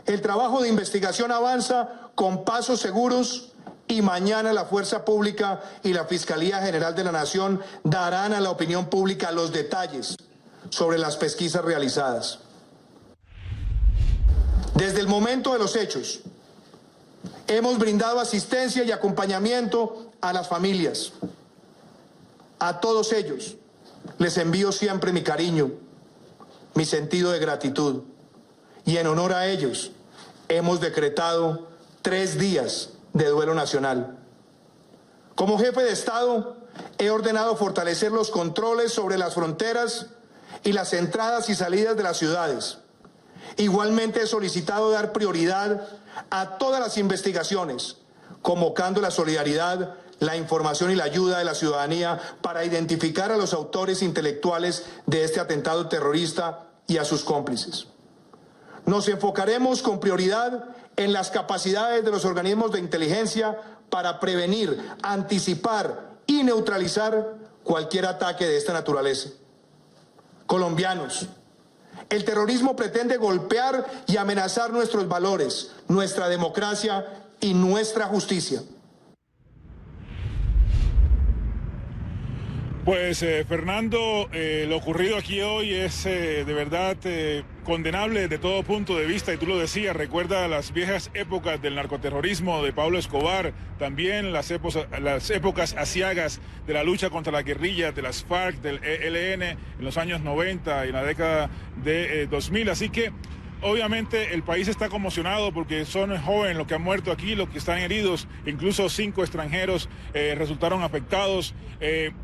El trabajo de investigación avanza con pasos seguros y mañana la Fuerza Pública y la Fiscalía General de la Nación darán a la opinión pública los detalles sobre las pesquisas realizadas. Desde el momento de los hechos, hemos brindado asistencia y acompañamiento a las familias. A todos ellos les envío siempre mi cariño, mi sentido de gratitud, y en honor a ellos hemos decretado 3 días de duelo nacional. Como jefe de Estado, he ordenado fortalecer los controles sobre las fronteras y las entradas y salidas de las ciudades. Igualmente he solicitado dar prioridad a todas las investigaciones, convocando la solidaridad, la información y la ayuda de la ciudadanía para identificar a los autores intelectuales de este atentado terrorista y a sus cómplices. Nos enfocaremos con prioridad en las capacidades de los organismos de inteligencia para prevenir, anticipar y neutralizar cualquier ataque de esta naturaleza. Colombianos, el terrorismo pretende golpear y amenazar nuestros valores, nuestra democracia y nuestra justicia. Pues Fernando, lo ocurrido aquí hoy es de verdad condenable de todo punto de vista, y tú lo decías, recuerda las viejas épocas del narcoterrorismo de Pablo Escobar, también las épocas aciagas de la lucha contra la guerrilla de las FARC, del ELN en los años 90 y en la década de 2000, así que obviamente el país está conmocionado porque son jóvenes los que han muerto aquí, los que están heridos, incluso 5 extranjeros resultaron afectados.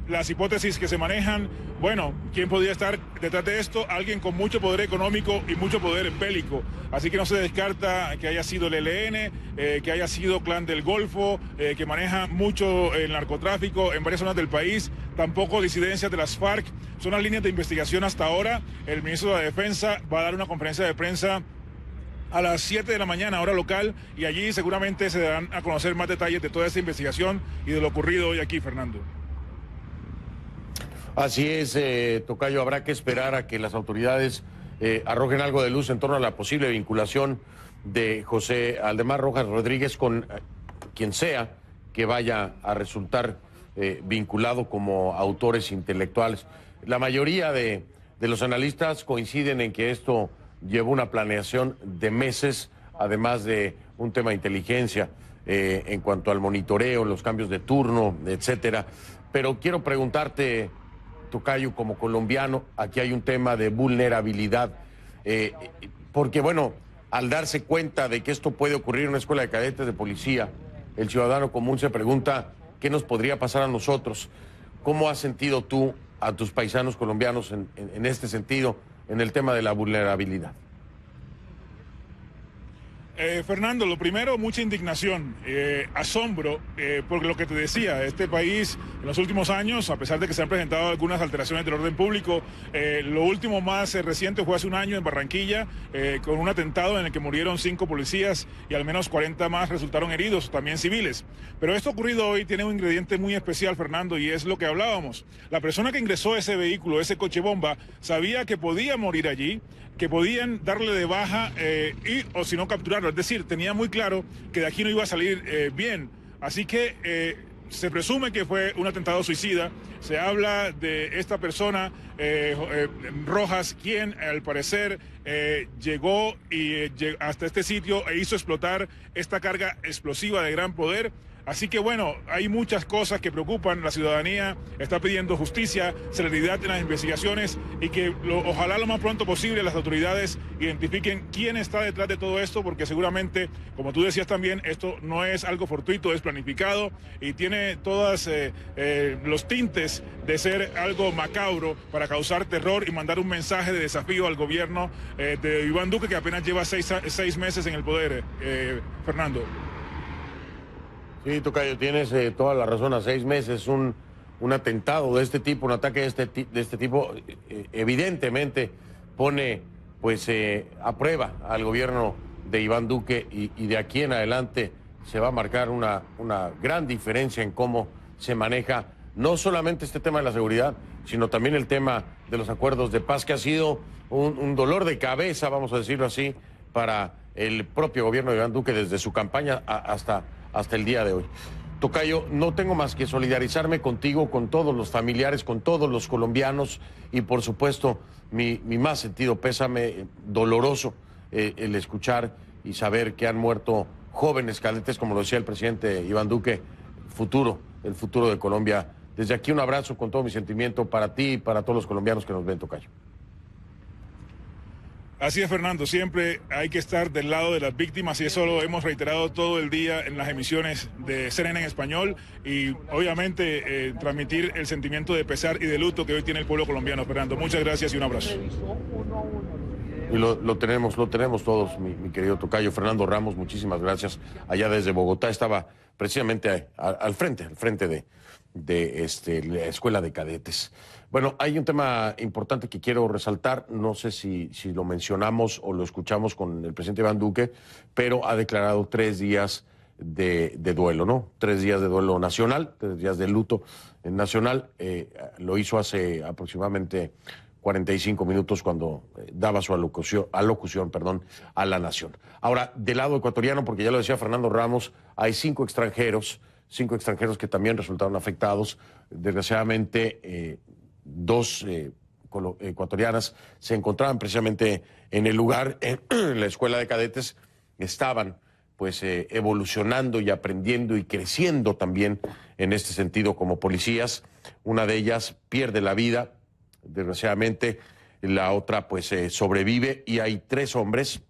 Las hipótesis que se manejan, bueno, ¿quién podría estar detrás de esto? Alguien con mucho poder económico y mucho poder bélico. Así que no se descarta que haya sido el ELN, que haya sido Clan del Golfo, que maneja mucho el narcotráfico en varias zonas del país. Tampoco disidencias de las FARC. Son las líneas de investigación hasta ahora. El ministro de la Defensa va a dar una conferencia de prensa a las 7 de la mañana, hora local, y allí seguramente se darán a conocer más detalles de toda esta investigación y de lo ocurrido hoy aquí, Fernando. Así es, Tocayo, habrá que esperar a que las autoridades arrojen algo de luz en torno a la posible vinculación de José Aldemar Rojas Rodríguez con quien sea que vaya a resultar vinculado como autores intelectuales. La mayoría de los analistas coinciden en que esto llevó una planeación de meses, además de un tema de inteligencia en cuanto al monitoreo, los cambios de turno, etcétera. Pero quiero preguntarte, Tocayo, como colombiano, aquí hay un tema de vulnerabilidad, porque bueno, al darse cuenta de que esto puede ocurrir en una escuela de cadetes de policía, el ciudadano común se pregunta qué nos podría pasar a nosotros. ¿Cómo has sentido tú a tus paisanos colombianos en este sentido, en el tema de la vulnerabilidad? Fernando, lo primero, mucha indignación, asombro, por lo que te decía, este país en los últimos años, a pesar de que se han presentado algunas alteraciones del orden público, lo último más reciente fue hace un año en Barranquilla, con un atentado en el que murieron 5 policías y al menos 40 más resultaron heridos, también civiles. Pero esto ocurrido hoy tiene un ingrediente muy especial, Fernando, y es lo que hablábamos. La persona que ingresó a ese vehículo, ese coche bomba, sabía que podía morir allí, que podían darle de baja o si no capturarlo. Es decir, tenía muy claro que de aquí no iba a salir bien. Así que se presume que fue un atentado suicida. Se habla de esta persona, Rojas, quien al parecer llegó hasta este sitio e hizo explotar esta carga explosiva de gran poder. Así que bueno, hay muchas cosas que preocupan. La ciudadanía está pidiendo justicia, celeridad en las investigaciones y que ojalá lo más pronto posible las autoridades identifiquen quién está detrás de todo esto, porque seguramente, como tú decías también, esto no es algo fortuito, es planificado y tiene todos los tintes de ser algo macabro para causar terror y mandar un mensaje de desafío al gobierno de Iván Duque, que apenas lleva 6 meses en el poder, Fernando. Sí, tocayo, tienes toda la razón. A 6 meses un atentado de este tipo, un ataque de este tipo, evidentemente pone pues a prueba al gobierno de Iván Duque y de aquí en adelante se va a marcar una gran diferencia en cómo se maneja no solamente este tema de la seguridad, sino también el tema de los acuerdos de paz, que ha sido un dolor de cabeza, vamos a decirlo así, para el propio gobierno de Iván Duque desde su campaña hasta el día de hoy. Tocayo, no tengo más que solidarizarme contigo, con todos los familiares, con todos los colombianos y por supuesto mi más sentido pésame, doloroso el escuchar y saber que han muerto jóvenes cadetes, como lo decía el presidente Iván Duque, el futuro de Colombia. Desde aquí un abrazo con todo mi sentimiento para ti y para todos los colombianos que nos ven, tocayo. Así es, Fernando, siempre hay que estar del lado de las víctimas y eso lo hemos reiterado todo el día en las emisiones de CNN en español y obviamente transmitir el sentimiento de pesar y de luto que hoy tiene el pueblo colombiano. Fernando, muchas gracias y un abrazo. Y lo tenemos todos, mi querido tocayo. Fernando Ramos, muchísimas gracias. Allá desde Bogotá estaba precisamente al frente de la Escuela de Cadetes. Bueno, hay un tema importante que quiero resaltar, no sé si lo mencionamos o lo escuchamos con el presidente Iván Duque, pero ha declarado 3 días de duelo, ¿no? 3 días de duelo nacional, 3 días de luto nacional. Lo hizo hace aproximadamente 45 minutos cuando daba su alocución, a la nación. Ahora, del lado ecuatoriano, porque ya lo decía Fernando Ramos, hay 5 extranjeros que también resultaron afectados. Desgraciadamente, 2 ecuatorianas se encontraban precisamente en el lugar, en la escuela de cadetes, estaban pues evolucionando y aprendiendo y creciendo también en este sentido como policías. Una de ellas pierde la vida, desgraciadamente, la otra pues sobrevive y hay 3 hombres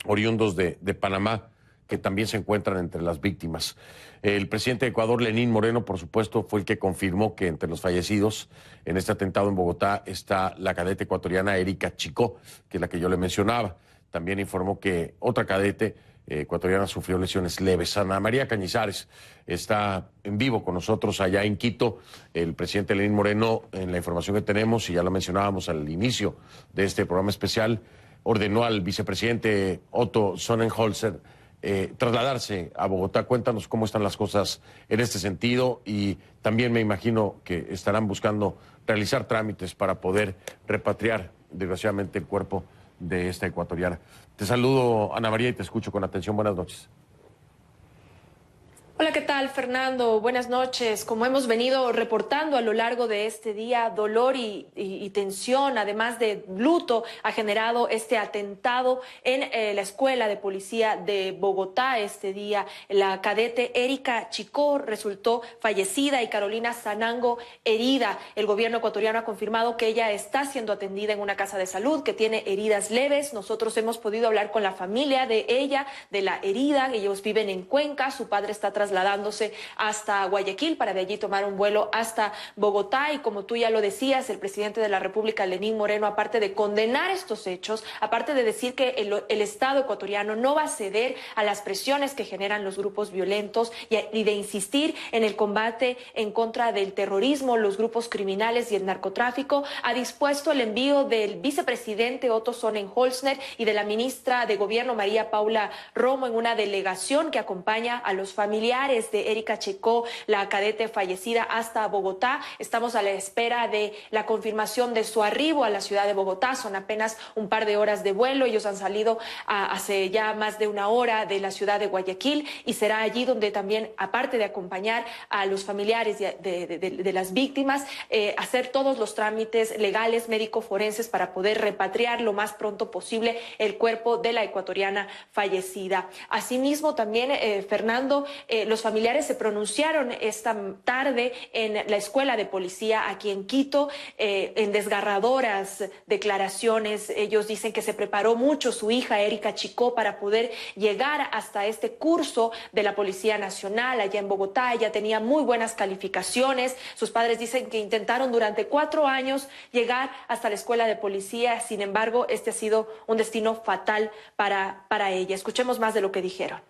oriundos de Panamá que también se encuentran entre las víctimas. El presidente de Ecuador, Lenín Moreno, por supuesto, fue el que confirmó que entre los fallecidos en este atentado en Bogotá está la cadete ecuatoriana Erika Chicó, que es la que yo le mencionaba. También informó que otra cadete ecuatoriana sufrió lesiones leves. Ana María Cañizares está en vivo con nosotros allá en Quito. El presidente Lenín Moreno, en la información que tenemos, y ya lo mencionábamos al inicio de este programa especial, ordenó al vicepresidente Otto Sonnenholzer trasladarse a Bogotá. Cuéntanos cómo están las cosas en este sentido y también me imagino que estarán buscando realizar trámites para poder repatriar, desgraciadamente, el cuerpo de esta ecuatoriana. Te saludo, Ana María, y te escucho con atención. Buenas noches. Hola, ¿qué tal, Fernando? Buenas noches. Como hemos venido reportando a lo largo de este día, dolor y tensión, además de luto, ha generado este atentado en la Escuela de Policía de Bogotá. Este día, la cadete Erika Chicó resultó fallecida y Carolina Sanango herida. El gobierno ecuatoriano ha confirmado que ella está siendo atendida en una casa de salud, que tiene heridas leves. Nosotros hemos podido hablar con la familia de ella, de la herida. Ellos viven en Cuenca. Su padre está tratando trasladándose hasta Guayaquil para de allí tomar un vuelo hasta Bogotá. Y como tú ya lo decías, el presidente de la República, Lenín Moreno, aparte de condenar estos hechos, aparte de decir que el Estado ecuatoriano no va a ceder a las presiones que generan los grupos violentos y de insistir en el combate en contra del terrorismo, los grupos criminales y el narcotráfico, ha dispuesto el envío del vicepresidente Otto Sonnenholzner y de la ministra de Gobierno María Paula Romo en una delegación que acompaña a los familiares de Erika Checó, la cadete fallecida, hasta Bogotá. Estamos a la espera de la confirmación de su arribo a la ciudad de Bogotá. Son apenas un par de horas de vuelo. Ellos han salido hace ya más de una hora de la ciudad de Guayaquil y será allí donde también, aparte de acompañar a los familiares de las víctimas, hacer todos los trámites legales, médico-forenses, para poder repatriar lo más pronto posible el cuerpo de la ecuatoriana fallecida. Asimismo, también, Fernando, los familiares se pronunciaron esta tarde en la escuela de policía aquí en Quito, en desgarradoras declaraciones. Ellos dicen que se preparó mucho su hija Erika Chicó para poder llegar hasta este curso de la Policía Nacional allá en Bogotá. Ella tenía muy buenas calificaciones. Sus padres dicen que intentaron durante 4 años llegar hasta la escuela de policía. Sin embargo, este ha sido un destino fatal para ella. Escuchemos más de lo que dijeron.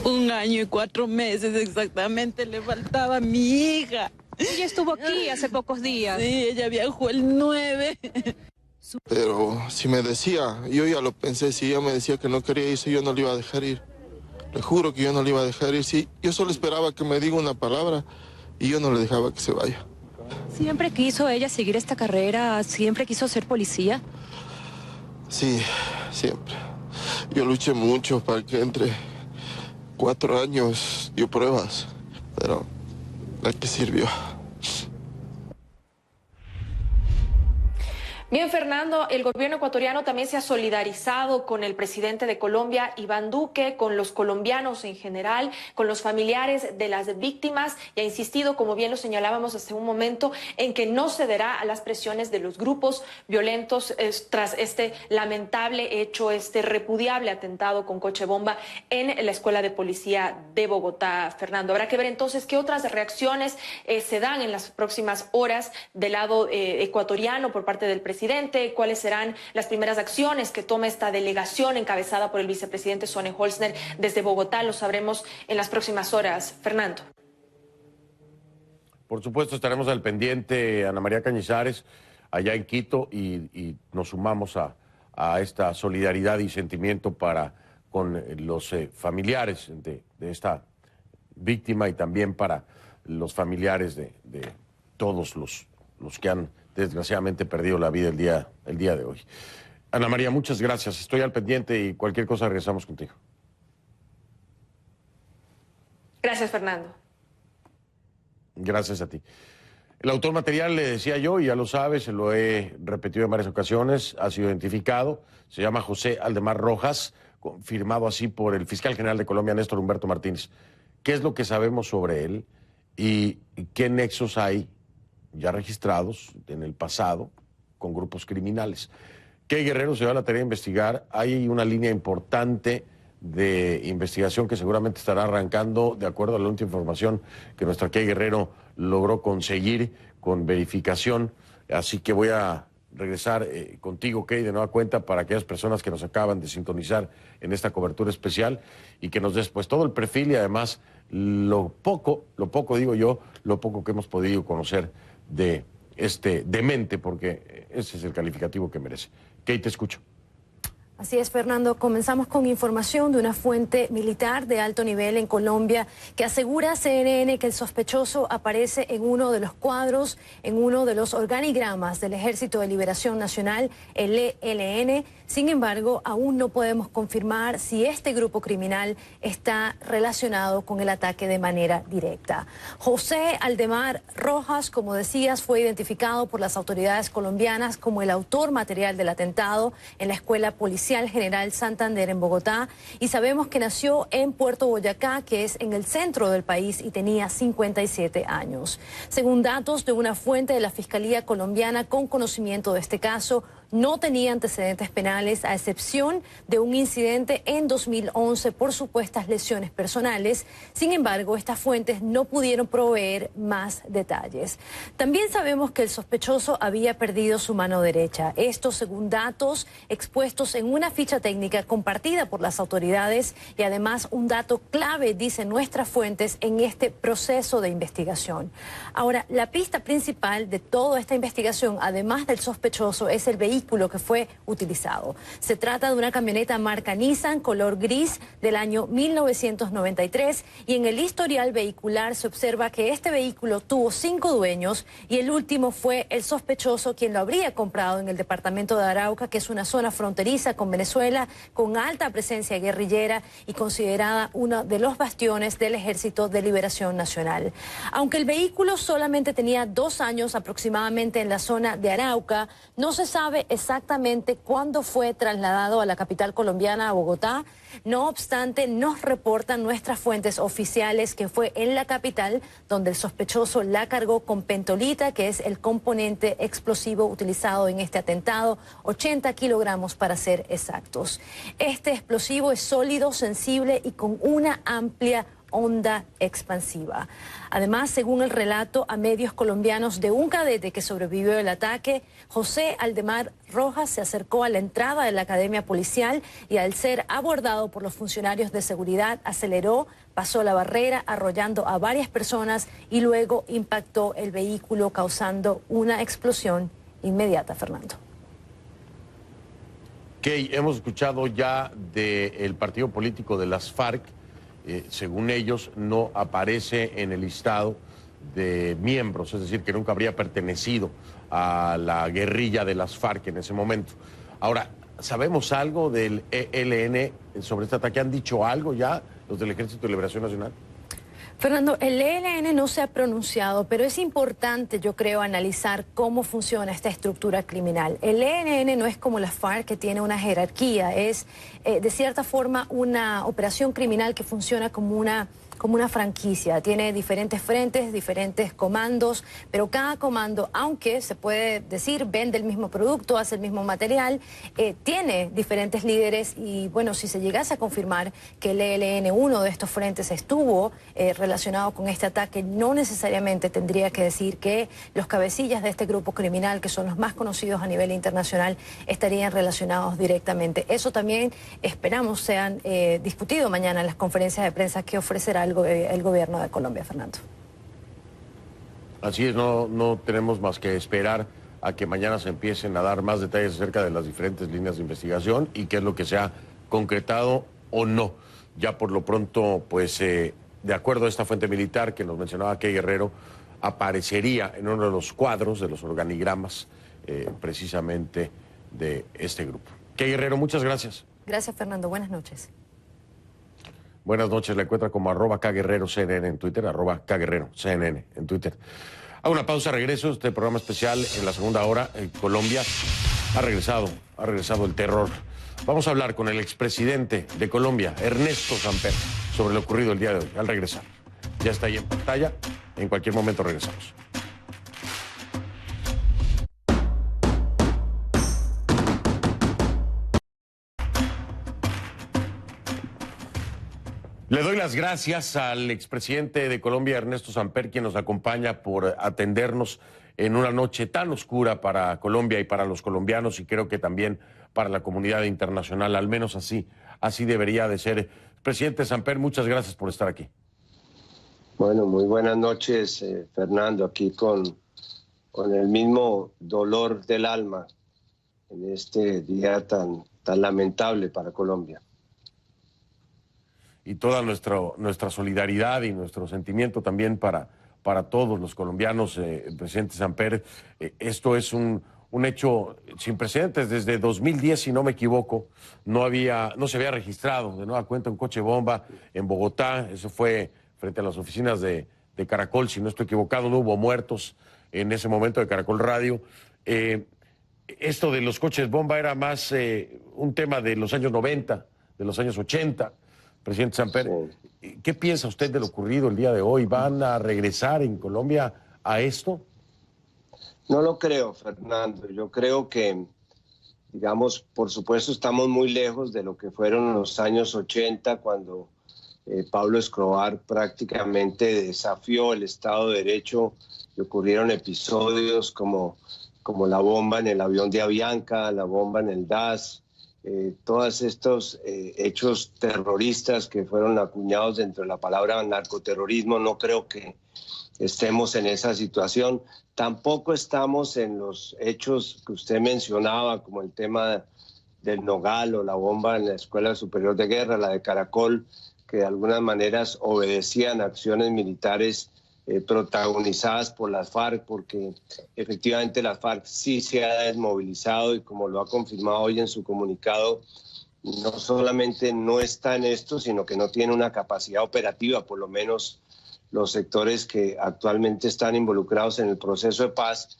1 año y 4 meses exactamente le faltaba a mi hija. Ella estuvo aquí hace pocos días. Sí, ella viajó el 9. Pero si me decía, yo ya lo pensé, si ella me decía que no quería irse, yo no le iba a dejar ir. Le juro que yo no le iba a dejar ir. Sí, yo solo esperaba que me diga una palabra y yo no le dejaba que se vaya. ¿Siempre quiso ella seguir esta carrera? ¿Siempre quiso ser policía? Sí, siempre. Yo luché mucho para que entre 4 años, dio pruebas, pero ¿a qué sirvió? Bien, Fernando, el gobierno ecuatoriano también se ha solidarizado con el presidente de Colombia, Iván Duque, con los colombianos en general, con los familiares de las víctimas, y ha insistido, como bien lo señalábamos hace un momento, en que no cederá a las presiones de los grupos violentos tras este lamentable hecho, este repudiable atentado con coche bomba en la Escuela de Policía de Bogotá. Fernando, habrá que ver entonces qué otras reacciones se dan en las próximas horas del lado ecuatoriano por parte del presidente, cuáles serán las primeras acciones que tome esta delegación encabezada por el vicepresidente Sonnenholzner desde Bogotá. Lo sabremos en las próximas horas. Fernando. Por supuesto, estaremos al pendiente, Ana María Cañizares, allá en Quito, y nos sumamos a esta solidaridad y sentimiento con los familiares de esta víctima y también para los familiares de todos los que han desgraciadamente perdido la vida el día de hoy. Ana María, muchas gracias. Estoy al pendiente y cualquier cosa regresamos contigo. Gracias, Fernando. Gracias a ti. El autor material, le decía yo, y ya lo sabes, se lo he repetido en varias ocasiones, ha sido identificado, se llama José Aldemar Rojas, confirmado así por el fiscal general de Colombia, Néstor Humberto Martínez. ¿Qué es lo que sabemos sobre él y qué nexos hay ya registrados en el pasado con grupos criminales? Key Guerrero se va a la tarea de investigar. Hay una línea importante de investigación que seguramente estará arrancando de acuerdo a la última información que nuestra Key Guerrero logró conseguir con verificación. Así que voy a regresar contigo, Key, de nueva cuenta para aquellas personas que nos acaban de sintonizar en esta cobertura especial y que nos des pues todo el perfil y además lo poco digo yo, lo poco que hemos podido conocer de este demente, porque ese es el calificativo que merece. Kate, te escucho. Así es, Fernando. Comenzamos con información de una fuente militar de alto nivel en Colombia que asegura a CNN que el sospechoso aparece en uno de los cuadros, en uno de los organigramas del Ejército de Liberación Nacional, el ELN. Sin embargo, aún no podemos confirmar si este grupo criminal está relacionado con el ataque de manera directa. José Aldemar Rojas, como decías, fue identificado por las autoridades colombianas como el autor material del atentado en la Escuela Policial General Santander en Bogotá, y sabemos que nació en Puerto Boyacá, que es en el centro del país, y tenía 57 años. Según datos de una fuente de la Fiscalía colombiana con conocimiento de este caso, no tenía antecedentes penales, a excepción de un incidente en 2011 por supuestas lesiones personales. Sin embargo, estas fuentes no pudieron proveer más detalles. También sabemos que el sospechoso había perdido su mano derecha. Esto según datos expuestos en una ficha técnica compartida por las autoridades y además un dato clave, dicen nuestras fuentes, en este proceso de investigación. Ahora, la pista principal de toda esta investigación, además del sospechoso, es el vehículo que fue utilizado. Se trata de una camioneta marca Nissan, color gris, del año 1993, y en el historial vehicular se observa que este vehículo tuvo 5 dueños y el último fue el sospechoso, quien lo habría comprado en el departamento de Arauca, que es una zona fronteriza con Venezuela, con alta presencia guerrillera y considerada uno de los bastiones del Ejército de Liberación Nacional. Aunque el vehículo solamente tenía 2 años aproximadamente en la zona de Arauca, no se sabe exactamente cuándo fue trasladado a la capital colombiana, a Bogotá. No obstante, nos reportan nuestras fuentes oficiales que fue en la capital donde el sospechoso la cargó con pentolita, que es el componente explosivo utilizado en este atentado, 80 kilogramos para ser exactos. Este explosivo es sólido, sensible y con una amplia onda expansiva. Además, según el relato a medios colombianos de un cadete que sobrevivió del ataque, José Aldemar Rojas se acercó a la entrada de la academia policial y al ser abordado por los funcionarios de seguridad aceleró, pasó la barrera arrollando a varias personas y luego impactó el vehículo causando una explosión inmediata, Fernando. Key, hemos escuchado ya del partido político de las FARC. Según ellos, no aparece en el listado de miembros, es decir, que nunca habría pertenecido a la guerrilla de las FARC en ese momento. Ahora, ¿sabemos algo del ELN sobre este ataque? ¿Han dicho algo ya los del Ejército de Liberación Nacional? Fernando, el ELN no se ha pronunciado, pero es importante, yo creo, analizar cómo funciona esta estructura criminal. El ELN no es como la FARC, que tiene una jerarquía, es de cierta forma una operación criminal que funciona como una franquicia. Tiene diferentes frentes, diferentes comandos, pero cada comando, aunque se puede decir vende el mismo producto, hace el mismo material, tiene diferentes líderes y bueno, si se llegase a confirmar que el ELN, uno de estos frentes, estuvo relacionado con este ataque, no necesariamente tendría que decir que los cabecillas de este grupo criminal, que son los más conocidos a nivel internacional, estarían relacionados directamente. Eso también esperamos sean discutido mañana en las conferencias de prensa que ofrecerá el gobierno de Colombia, Fernando. Así es, no tenemos más que esperar a que mañana se empiecen a dar más detalles acerca de las diferentes líneas de investigación y qué es lo que se ha concretado o no. Ya por lo pronto, pues, de acuerdo a esta fuente militar que nos mencionaba Key Guerrero, aparecería en uno de los cuadros, de los organigramas, precisamente de este grupo. Key Guerrero, muchas gracias. Gracias, Fernando. Buenas noches. Buenas noches, la encuentra como @KGuerreroCNN en Twitter, @KGuerreroCNN en Twitter. A una pausa, regreso. Este programa especial en la segunda hora. En Colombia ha regresado el terror. Vamos a hablar con el expresidente de Colombia, Ernesto Samper, sobre lo ocurrido el día de hoy. Al regresar, ya está ahí en pantalla. En cualquier momento regresamos. Le doy las gracias al expresidente de Colombia, Ernesto Samper, quien nos acompaña por atendernos en una noche tan oscura para Colombia y para los colombianos y creo que también para la comunidad internacional, al menos así debería de ser. Presidente Samper, muchas gracias por estar aquí. Bueno, muy buenas noches, Fernando, aquí con el mismo dolor del alma en este día tan lamentable para Colombia. Y toda nuestra solidaridad y nuestro sentimiento también para todos los colombianos, presidente Samper. Esto es un hecho sin precedentes. Desde 2010, si no me equivoco, no se había registrado de nueva cuenta un coche bomba en Bogotá. Eso fue frente a las oficinas de Caracol, si no estoy equivocado. No hubo muertos en ese momento de Caracol Radio. Esto de los coches bomba era más un tema de los años 90, de los años 80. Presidente Samper, ¿qué piensa usted de lo ocurrido el día de hoy? ¿Van a regresar en Colombia a esto? No lo creo, Fernando. Yo creo que digamos, por supuesto estamos muy lejos de lo que fueron los años 80, cuando Pablo Escobar prácticamente desafió el Estado de Derecho y ocurrieron episodios como la bomba en el avión de Avianca, la bomba en el DAS, todos estos hechos terroristas que fueron acuñados dentro de la palabra narcoterrorismo. No creo que estemos en esa situación. Tampoco estamos en los hechos que usted mencionaba, como el tema del Nogal o la bomba en la Escuela Superior de Guerra, la de Caracol, que de algunas maneras obedecían acciones militares protagonizadas por las FARC, porque efectivamente la FARC sí se ha desmovilizado y, como lo ha confirmado hoy en su comunicado, no solamente no está en esto, sino que no tiene una capacidad operativa, por lo menos los sectores que actualmente están involucrados en el proceso de paz.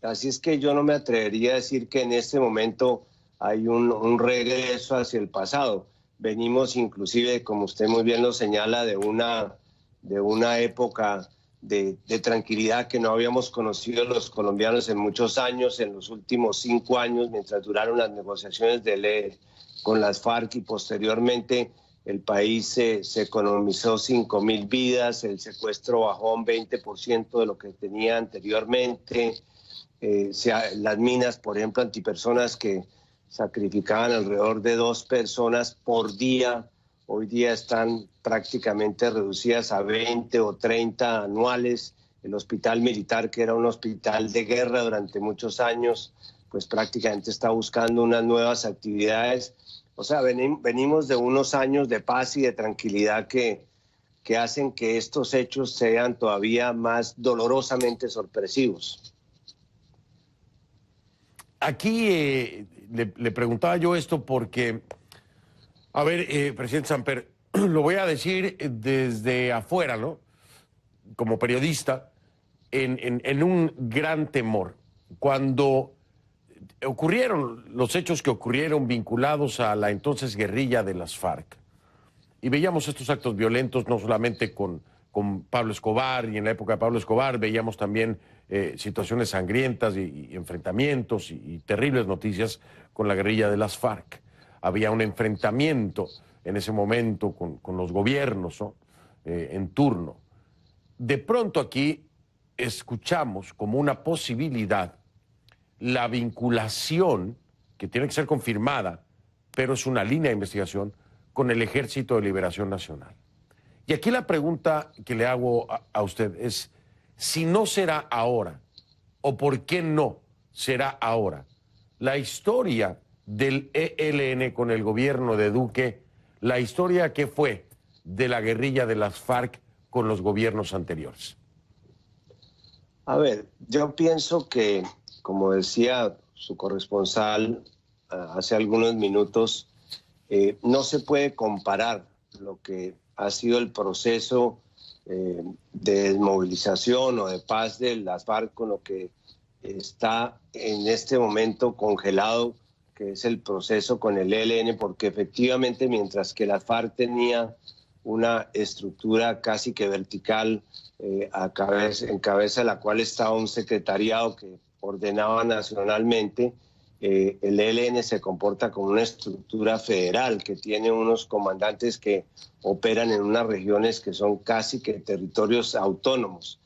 Así es que yo no me atrevería a decir que en este momento hay un regreso hacia el pasado. Venimos inclusive, como usted muy bien lo señala, de una época de tranquilidad que no habíamos conocido los colombianos en muchos años, en los últimos 5 años, mientras duraron las negociaciones con las FARC, y posteriormente el país se economizó 5.000 vidas, el secuestro bajó un 20% de lo que tenía anteriormente, las minas, por ejemplo, antipersonas que sacrificaban alrededor de 2 personas por día, hoy día están prácticamente reducidas a 20 o 30 anuales. El hospital militar, que era un hospital de guerra durante muchos años, pues prácticamente está buscando unas nuevas actividades. O sea, venimos de unos años de paz y de tranquilidad que hacen que estos hechos sean todavía más dolorosamente sorpresivos. Aquí le preguntaba yo esto porque, a ver, presidente Samper, lo voy a decir desde afuera, ¿no? Como periodista, en un gran temor. Cuando ocurrieron los hechos que ocurrieron vinculados a la entonces guerrilla de las FARC, y veíamos estos actos violentos no solamente con Pablo Escobar, y en la época de Pablo Escobar veíamos también situaciones sangrientas y enfrentamientos y terribles noticias con la guerrilla de las FARC. Había un enfrentamiento en ese momento con los gobiernos, ¿no? En turno. De pronto aquí escuchamos como una posibilidad la vinculación, que tiene que ser confirmada, pero es una línea de investigación, con el Ejército de Liberación Nacional. Y aquí la pregunta que le hago a usted es, si no será ahora, o por qué no será ahora, la historia del ELN con el gobierno de Duque, la historia que fue de la guerrilla de las FARC con los gobiernos anteriores. A ver, yo pienso que, como decía su corresponsal hace algunos minutos, no se puede comparar lo que ha sido el proceso de desmovilización o de paz de las FARC con lo que está en este momento congelado, que es el proceso con el ELN, porque efectivamente mientras que la FARC tenía una estructura casi que vertical, en cabeza de la cual estaba un secretariado que ordenaba nacionalmente, el ELN se comporta como una estructura federal que tiene unos comandantes que operan en unas regiones que son casi que territorios autónomos.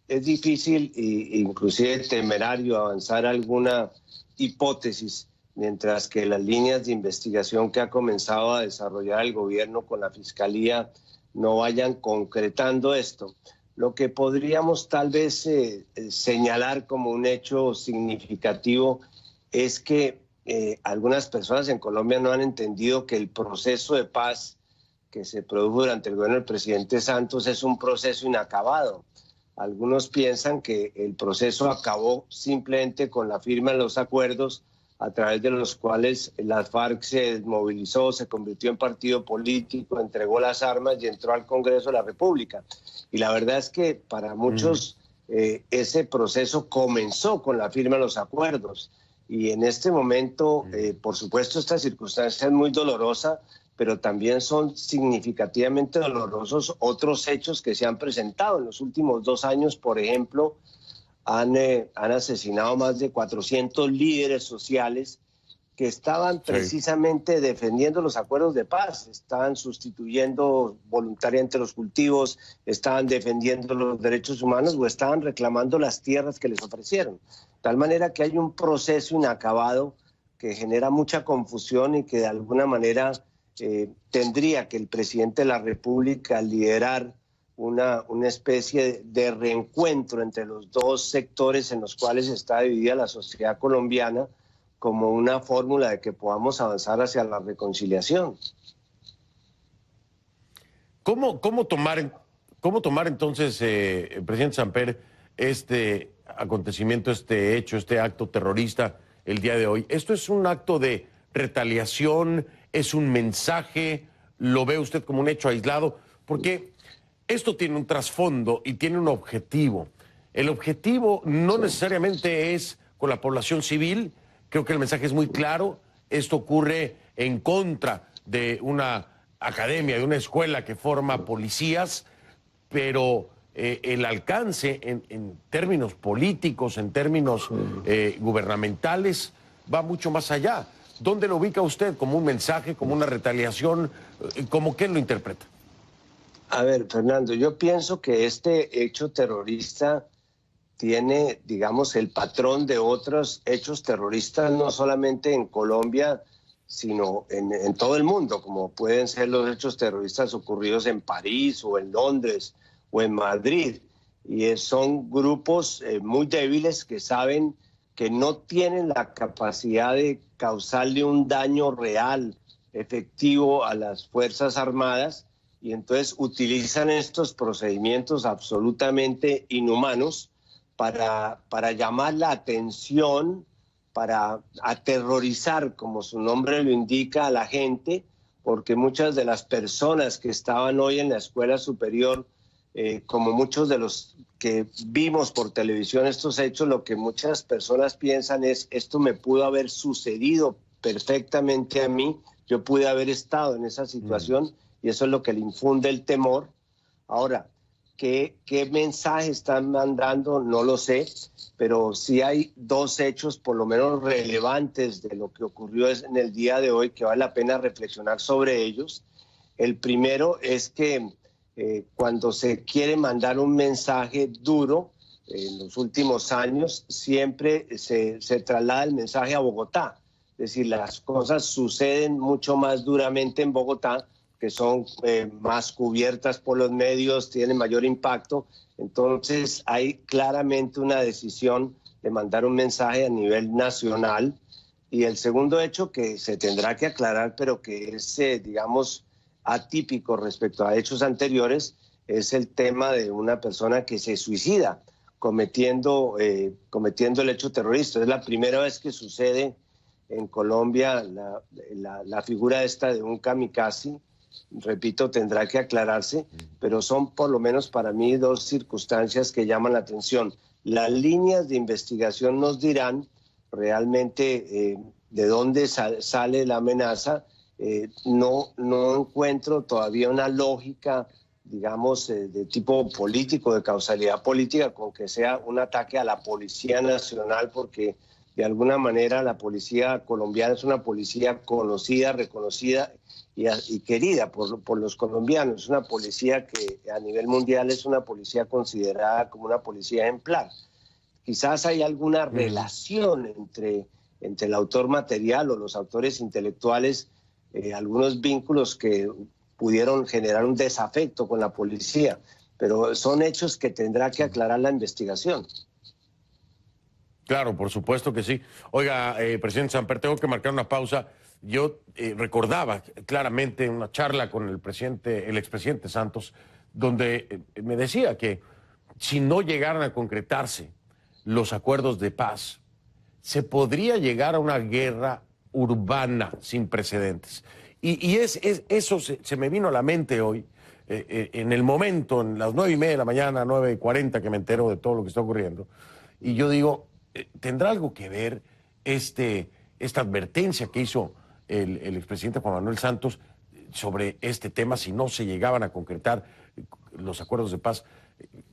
Es difícil e inclusive temerario avanzar alguna hipótesis mientras que las líneas de investigación que ha comenzado a desarrollar el gobierno con la Fiscalía no vayan concretando esto. Lo que podríamos tal vez señalar como un hecho significativo es que algunas personas en Colombia no han entendido que el proceso de paz que se produjo durante el gobierno del presidente Santos es un proceso inacabado. Algunos piensan que el proceso acabó simplemente con la firma de los acuerdos a través de los cuales las FARC se desmovilizó, se convirtió en partido político, entregó las armas y entró al Congreso de la República. Y la verdad es que para muchos ese proceso comenzó con la firma de los acuerdos. Y en este momento, por supuesto, esta circunstancia es muy dolorosa, pero también son significativamente dolorosos otros hechos que se han presentado. En los últimos 2 años, por ejemplo, han asesinado más de 400 líderes sociales que estaban precisamente defendiendo los acuerdos de paz, estaban sustituyendo voluntariamente los cultivos, estaban defendiendo los derechos humanos o estaban reclamando las tierras que les ofrecieron. De tal manera que hay un proceso inacabado que genera mucha confusión y que de alguna manera tendría que el presidente de la República liderar una especie de reencuentro entre los dos sectores en los cuales está dividida la sociedad colombiana, como una fórmula de que podamos avanzar hacia la reconciliación. ¿Cómo tomar entonces, presidente Samper, este acontecimiento, este hecho, este acto terrorista el día de hoy? ¿Esto es un acto de retaliación? ¿Es un mensaje? ¿Lo ve usted como un hecho aislado? Porque esto tiene un trasfondo y tiene un objetivo. El objetivo no necesariamente es con la población civil. Creo que el mensaje es muy claro. Esto ocurre en contra de una academia, de una escuela que forma policías, pero el alcance en términos políticos, en términos gubernamentales, va mucho más allá. ¿Dónde lo ubica usted? ¿Como un mensaje, como una retaliación? ¿Cómo qué lo interpreta? A ver, Fernando, yo pienso que este hecho terrorista tiene, digamos, el patrón de otros hechos terroristas, no solamente en Colombia, sino en todo el mundo, como pueden ser los hechos terroristas ocurridos en París o en Londres o en Madrid. Y son grupos muy débiles que saben que no tienen la capacidad de causarle un daño real, efectivo a las Fuerzas Armadas, y entonces utilizan estos procedimientos absolutamente inhumanos para llamar la atención, para aterrorizar, como su nombre lo indica, a la gente, porque muchas de las personas que estaban hoy en la escuela superior, como muchos de los que vimos por televisión estos hechos, lo que muchas personas piensan es: esto me pudo haber sucedido perfectamente a mí, yo pude haber estado en esa situación, y eso es lo que le infunde el temor. Ahora, ¿qué mensaje están mandando? No lo sé, pero sí hay dos hechos por lo menos relevantes de lo que ocurrió en el día de hoy que vale la pena reflexionar sobre ellos. El primero es que cuando se quiere mandar un mensaje duro, en los últimos años siempre se traslada el mensaje a Bogotá. Es decir, las cosas suceden mucho más duramente en Bogotá, que son más cubiertas por los medios, tienen mayor impacto. Entonces hay claramente una decisión de mandar un mensaje a nivel nacional. Y el segundo hecho que se tendrá que aclarar, pero que es, digamos, atípico respecto a hechos anteriores, es el tema de una persona que se suicida cometiendo el hecho terrorista. Es la primera vez que sucede en Colombia la figura esta de un kamikaze. Repito, tendrá que aclararse, pero son por lo menos para mí dos circunstancias que llaman la atención. Las líneas de investigación nos dirán realmente de dónde sale la amenaza. No encuentro todavía una lógica, digamos, de tipo político, de causalidad política, con que sea un ataque a la Policía Nacional, porque de alguna manera la policía colombiana es una policía conocida, reconocida y querida por los colombianos. Es una policía que a nivel mundial es una policía considerada como una policía ejemplar. Quizás hay alguna relación entre el autor material o los autores intelectuales, algunos vínculos que pudieron generar un desafecto con la policía, pero son hechos que tendrá que aclarar la investigación. Claro, por supuesto que sí. Oiga, presidente Samper, tengo que marcar una pausa. Yo recordaba claramente una charla con el expresidente Santos, donde me decía que si no llegaran a concretarse los acuerdos de paz, se podría llegar a una guerra urbana sin precedentes. Y eso se me vino a la mente hoy, en el momento, en las 9:30 de la mañana, 9:40, que me entero de todo lo que está ocurriendo. Y yo digo, ¿tendrá algo que ver esta advertencia que hizo el expresidente Juan Manuel Santos sobre este tema si no se llegaban a concretar los acuerdos de paz?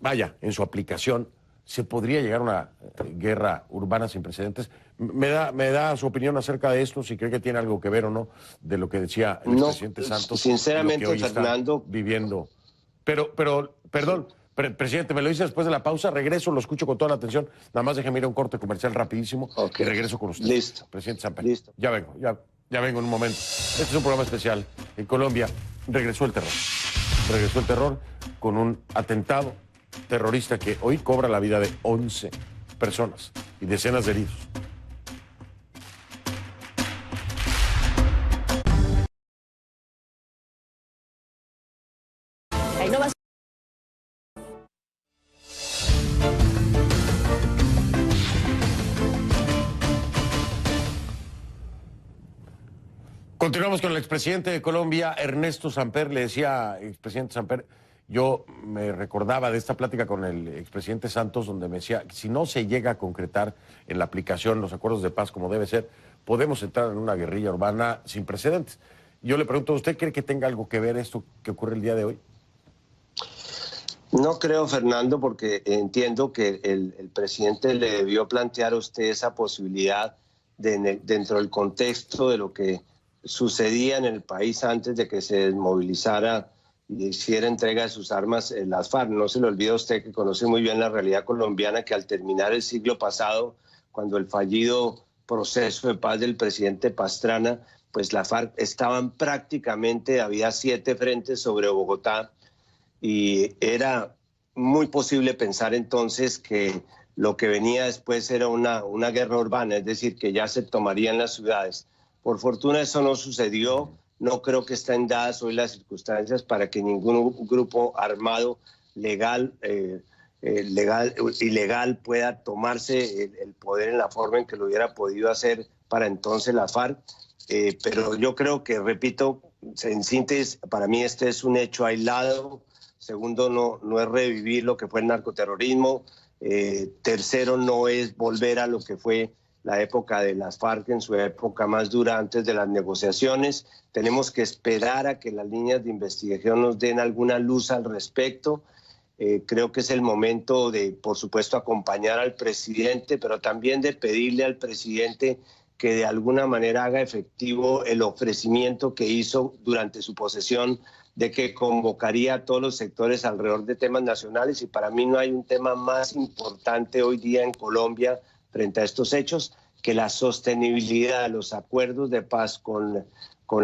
Vaya, en su aplicación ¿Se podría llegar a una guerra urbana sin precedentes? Me da su opinión acerca de esto, si cree que tiene algo que ver o no, de lo que decía el expresidente Santos. Sinceramente, y lo que hoy Fernando. está viviendo. Pero, perdón, presidente, me lo dice después de la pausa, regreso, lo escucho con toda la atención. Nada más déjeme ir a un corte comercial rapidísimo y regreso con usted. Listo. Presidente Samper. Listo. Ya vengo en un momento. Este es un programa especial. En Colombia regresó el terror. Regresó el terror con un atentado terrorista que hoy cobra la vida de 11 personas y decenas de heridos. Continuamos con el expresidente de Colombia, Ernesto Samper. Le decía, expresidente Samper, yo me recordaba de esta plática con el expresidente Santos, donde me decía, si no se llega a concretar en la aplicación los acuerdos de paz como debe ser, podemos entrar en una guerrilla urbana sin precedentes. Yo le pregunto, ¿usted cree que tenga algo que ver esto que ocurre el día de hoy? No creo, Fernando, porque entiendo que el presidente le debió plantear a usted esa posibilidad dentro del contexto de lo que sucedía en el país antes de que se desmovilizara y hiciera entrega de sus armas las FARC. No se le olvida a usted, que conoce muy bien la realidad colombiana, que al terminar el siglo pasado, cuando el fallido proceso de paz del presidente Pastrana, pues las FARC estaban prácticamente, había 7 frentes sobre Bogotá, y era muy posible pensar entonces que lo que venía después era una guerra urbana, es decir, que ya se tomarían las ciudades. Por fortuna eso no sucedió. No creo que estén dadas hoy las circunstancias para que ningún grupo armado legal, ilegal pueda tomarse el poder en la forma en que lo hubiera podido hacer para entonces la FARC. Pero yo creo que, repito, en síntesis, para mí este es un hecho aislado. Segundo, no es revivir lo que fue el narcoterrorismo. Tercero, no es volver a lo que fue la época de las FARC en su época más dura antes de las negociaciones. Tenemos que esperar a que las líneas de investigación nos den alguna luz al respecto. Creo que es el momento de, por supuesto, acompañar al presidente, pero también de pedirle al presidente que de alguna manera haga efectivo el ofrecimiento que hizo durante su posesión de que convocaría a todos los sectores alrededor de temas nacionales, y para mí no hay un tema más importante hoy día en Colombia frente a estos hechos que la sostenibilidad de los acuerdos de paz con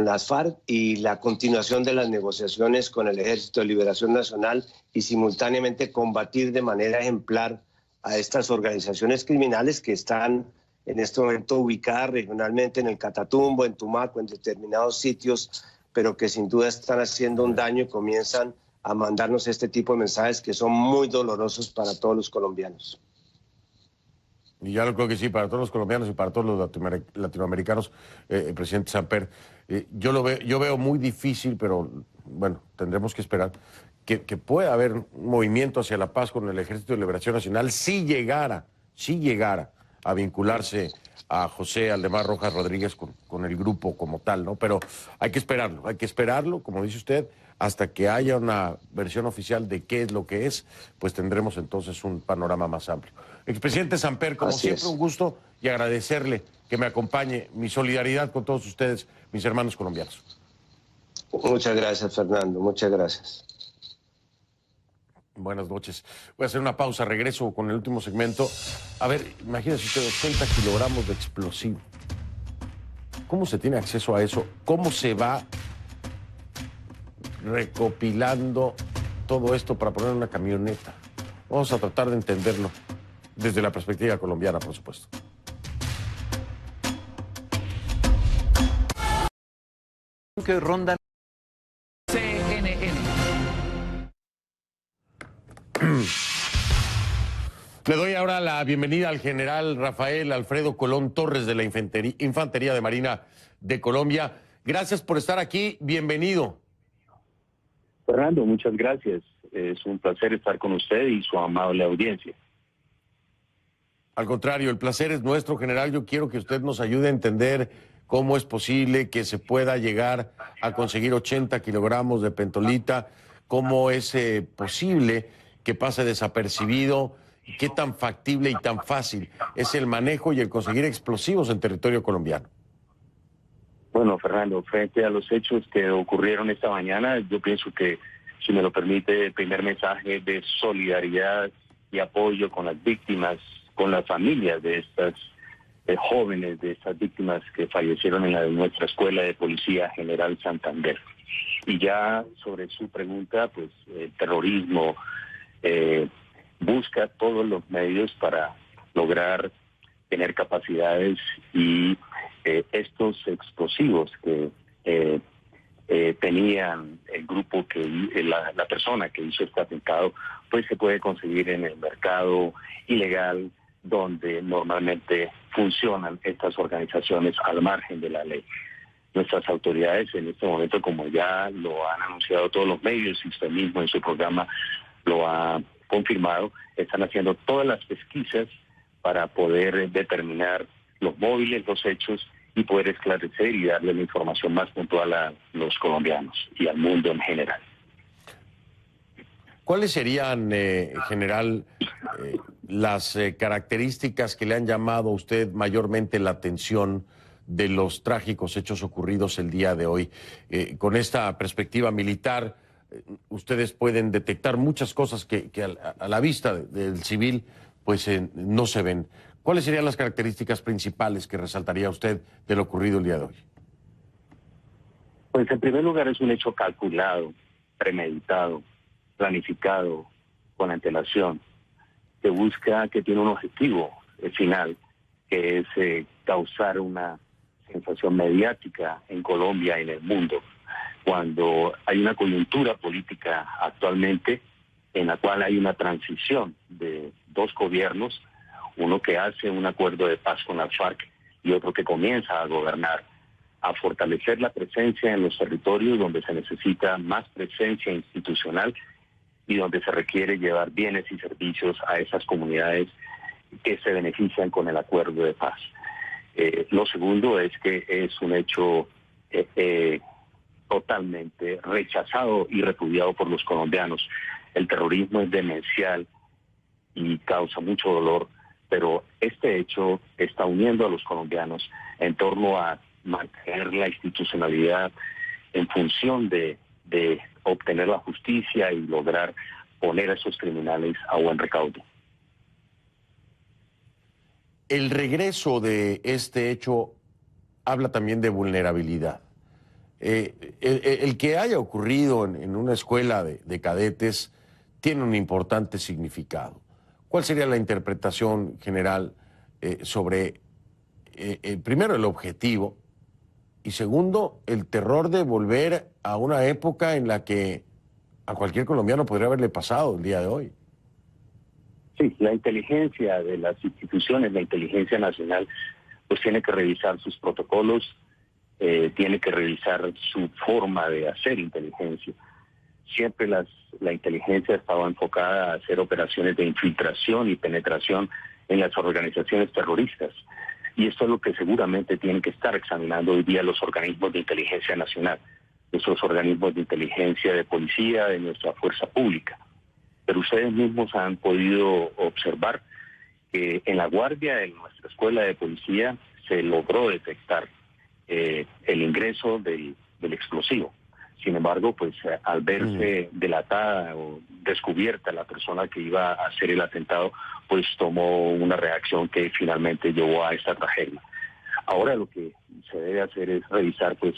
las FARC y la continuación de las negociaciones con el Ejército de Liberación Nacional, y simultáneamente combatir de manera ejemplar a estas organizaciones criminales que están en este momento ubicadas regionalmente en el Catatumbo, en Tumaco, en determinados sitios, pero que sin duda están haciendo un daño y comienzan a mandarnos este tipo de mensajes que son muy dolorosos para todos los colombianos. Y ya lo creo que sí, para todos los colombianos y para todos los latinoamericanos, presidente Samper. Yo veo muy difícil, pero bueno, tendremos que esperar que pueda haber un movimiento hacia la paz con el Ejército de Liberación Nacional si llegara a vincularse a José Aldemar Rojas Rodríguez con el grupo como tal, ¿no? Pero hay que esperarlo, como dice usted, hasta que haya una versión oficial de qué es lo que es, pues tendremos entonces un panorama más amplio. Expresidente Samper, como siempre, un gusto, y agradecerle que me acompañe. Mi solidaridad con todos ustedes, mis hermanos colombianos. Muchas gracias, Fernando, muchas gracias. Buenas noches. Voy a hacer una pausa, regreso con el último segmento. A ver, imagínese usted 80 kilogramos de explosivo. ¿Cómo se tiene acceso a eso? ¿Cómo se va recopilando todo esto para poner en una camioneta? Vamos a tratar de entenderlo desde la perspectiva colombiana, por supuesto. Que rondan Le doy ahora la bienvenida al general Rafael Alfredo Colón Torres de la Infantería de Marina de Colombia. Gracias por estar aquí, bienvenido. Fernando, muchas gracias. Es un placer estar con usted y su amable audiencia. Al contrario, el placer es nuestro, general. Yo quiero que usted nos ayude a entender cómo es posible que se pueda llegar a conseguir 80 kilogramos de pentolita, cómo es posible que pase desapercibido ¿Qué tan factible y tan fácil es el manejo y el conseguir explosivos en territorio colombiano? Bueno, Fernando, frente a los hechos que ocurrieron esta mañana, yo pienso que, si me lo permite, el primer mensaje de solidaridad y apoyo con las víctimas, con las familias de estas jóvenes, de estas víctimas que fallecieron en nuestra Escuela de Policía General Santander. Y ya sobre su pregunta, pues el terrorismo busca todos los medios para lograr tener capacidades y estos explosivos que tenían el grupo, la persona que hizo este atentado, pues se puede conseguir en el mercado ilegal, donde normalmente funcionan estas organizaciones al margen de la ley. Nuestras autoridades en este momento, como ya lo han anunciado todos los medios y usted mismo en su programa lo ha confirmado, están haciendo todas las pesquisas para poder determinar los móviles, los hechos y poder esclarecer y darle la información más puntual a los colombianos y al mundo en general. ¿Cuáles serían, general, las características que le han llamado a usted mayormente la atención de los trágicos hechos ocurridos el día de hoy? Con esta perspectiva militar, ustedes pueden detectar muchas cosas que a la vista del civil pues no se ven. ¿Cuáles serían las características principales que resaltaría usted de lo ocurrido el día de hoy? Pues en primer lugar es un hecho calculado, premeditado, planificado, con antelación, que tiene un objetivo final, que es causar una sensación mediática en Colombia y en el mundo, cuando hay una coyuntura política actualmente en la cual hay una transición de dos gobiernos, uno que hace un acuerdo de paz con las FARC y otro que comienza a gobernar, a fortalecer la presencia en los territorios donde se necesita más presencia institucional y donde se requiere llevar bienes y servicios a esas comunidades que se benefician con el acuerdo de paz. Lo segundo es que es un hecho totalmente rechazado y repudiado por los colombianos. El terrorismo es demencial y causa mucho dolor, pero este hecho está uniendo a los colombianos en torno a mantener la institucionalidad en función de obtener la justicia y lograr poner a esos criminales a buen recaudo. El regreso de este hecho habla también de vulnerabilidad. El que haya ocurrido en una escuela de cadetes tiene un importante significado. ¿Cuál sería la interpretación general sobre, primero, el objetivo y segundo, el terror de volver a una época en la que a cualquier colombiano podría haberle pasado el día de hoy? Sí, la inteligencia de las instituciones, la inteligencia nacional, pues tiene que revisar sus protocolos, tiene que revisar su forma de hacer inteligencia. Siempre la inteligencia estaba enfocada a hacer operaciones de infiltración y penetración en las organizaciones terroristas. Y esto es lo que seguramente tienen que estar examinando hoy día los organismos de inteligencia nacional, nuestros organismos de inteligencia de policía, de nuestra fuerza pública. Pero ustedes mismos han podido observar que en la guardia de nuestra escuela de policía se logró detectar el ingreso del explosivo. Sin embargo, pues al verse delatada o descubierta la persona que iba a hacer el atentado, pues tomó una reacción que finalmente llevó a esta tragedia. Ahora lo que se debe hacer es revisar pues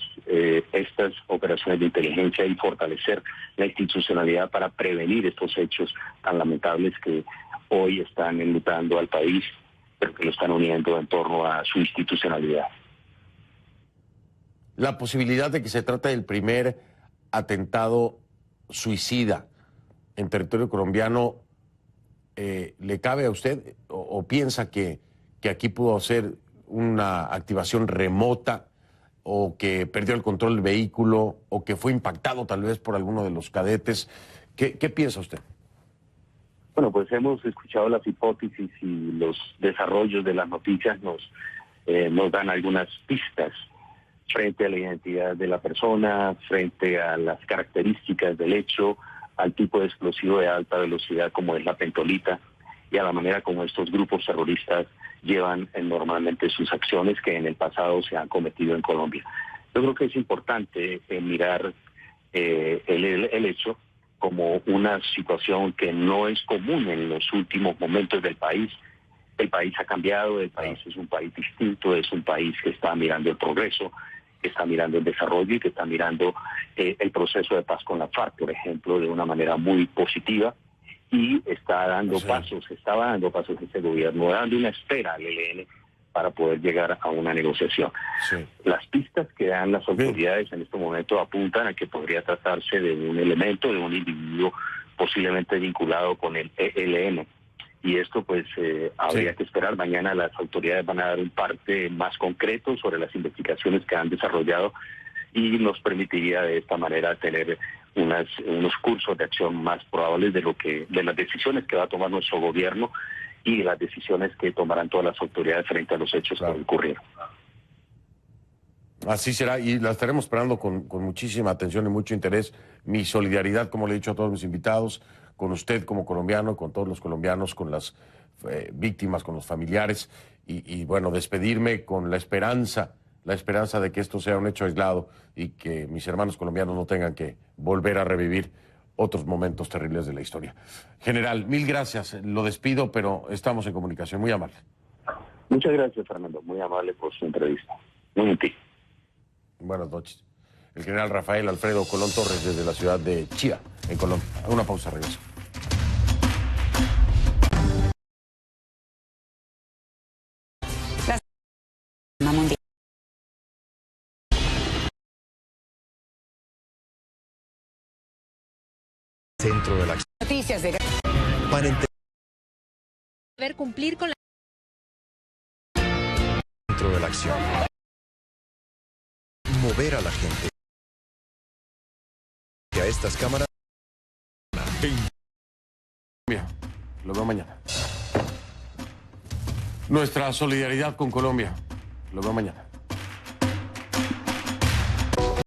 estas operaciones de inteligencia y fortalecer la institucionalidad para prevenir estos hechos tan lamentables que hoy están enlutando al país, pero que lo están uniendo en torno a su institucionalidad. La posibilidad de que se trate del primer atentado suicida en territorio colombiano, ¿le cabe a usted o piensa que aquí pudo ser una activación remota o que perdió el control del vehículo o que fue impactado tal vez por alguno de los cadetes? ¿Qué piensa usted? Bueno, pues hemos escuchado las hipótesis y los desarrollos de las noticias nos dan algunas pistas frente a la identidad de la persona, frente a las características del hecho, al tipo de explosivo de alta velocidad como es la pentolita y a la manera como estos grupos terroristas llevan normalmente sus acciones que en el pasado se han cometido en Colombia. Yo creo que es importante mirar el hecho como una situación que no es común en los últimos momentos del país. El país ha cambiado, el país es un país distinto, es un país que está mirando el progreso, que está mirando el desarrollo y que está mirando el proceso de paz con la FARC, por ejemplo, de una manera muy positiva, y está dando pasos, estaba dando pasos este gobierno, dando una espera al ELN para poder llegar a una negociación. Las pistas que dan las autoridades en este momento apuntan a que podría tratarse de un elemento, de un individuo posiblemente vinculado con el ELN. Y esto pues habría que esperar. Mañana las autoridades van a dar un parte más concreto sobre las investigaciones que han desarrollado y nos permitiría de esta manera tener unos cursos de acción más probables de las decisiones que va a tomar nuestro gobierno y las decisiones que tomarán todas las autoridades frente a los hechos que ocurrieron. Así será, y la estaremos esperando con muchísima atención y mucho interés. Mi solidaridad, como le he dicho a todos mis invitados, con usted como colombiano, con todos los colombianos, con las víctimas, con los familiares, y bueno, despedirme con la esperanza de que esto sea un hecho aislado y que mis hermanos colombianos no tengan que volver a revivir otros momentos terribles de la historia. General, mil gracias, lo despido, pero estamos en comunicación. Muy amable. Muchas gracias, Fernando, muy amable por su entrevista. Muy gentil. Buenas noches. El general Rafael Alfredo Colón Torres desde la ciudad de Chía, en Colombia. Una pausa, regreso. Centro de la acción. Noticias de Para ver cumplir con la Centro de la acción. Mover a la gente a estas cámaras. Bien, lo veo mañana. Nuestra solidaridad con Colombia. Lo veo mañana.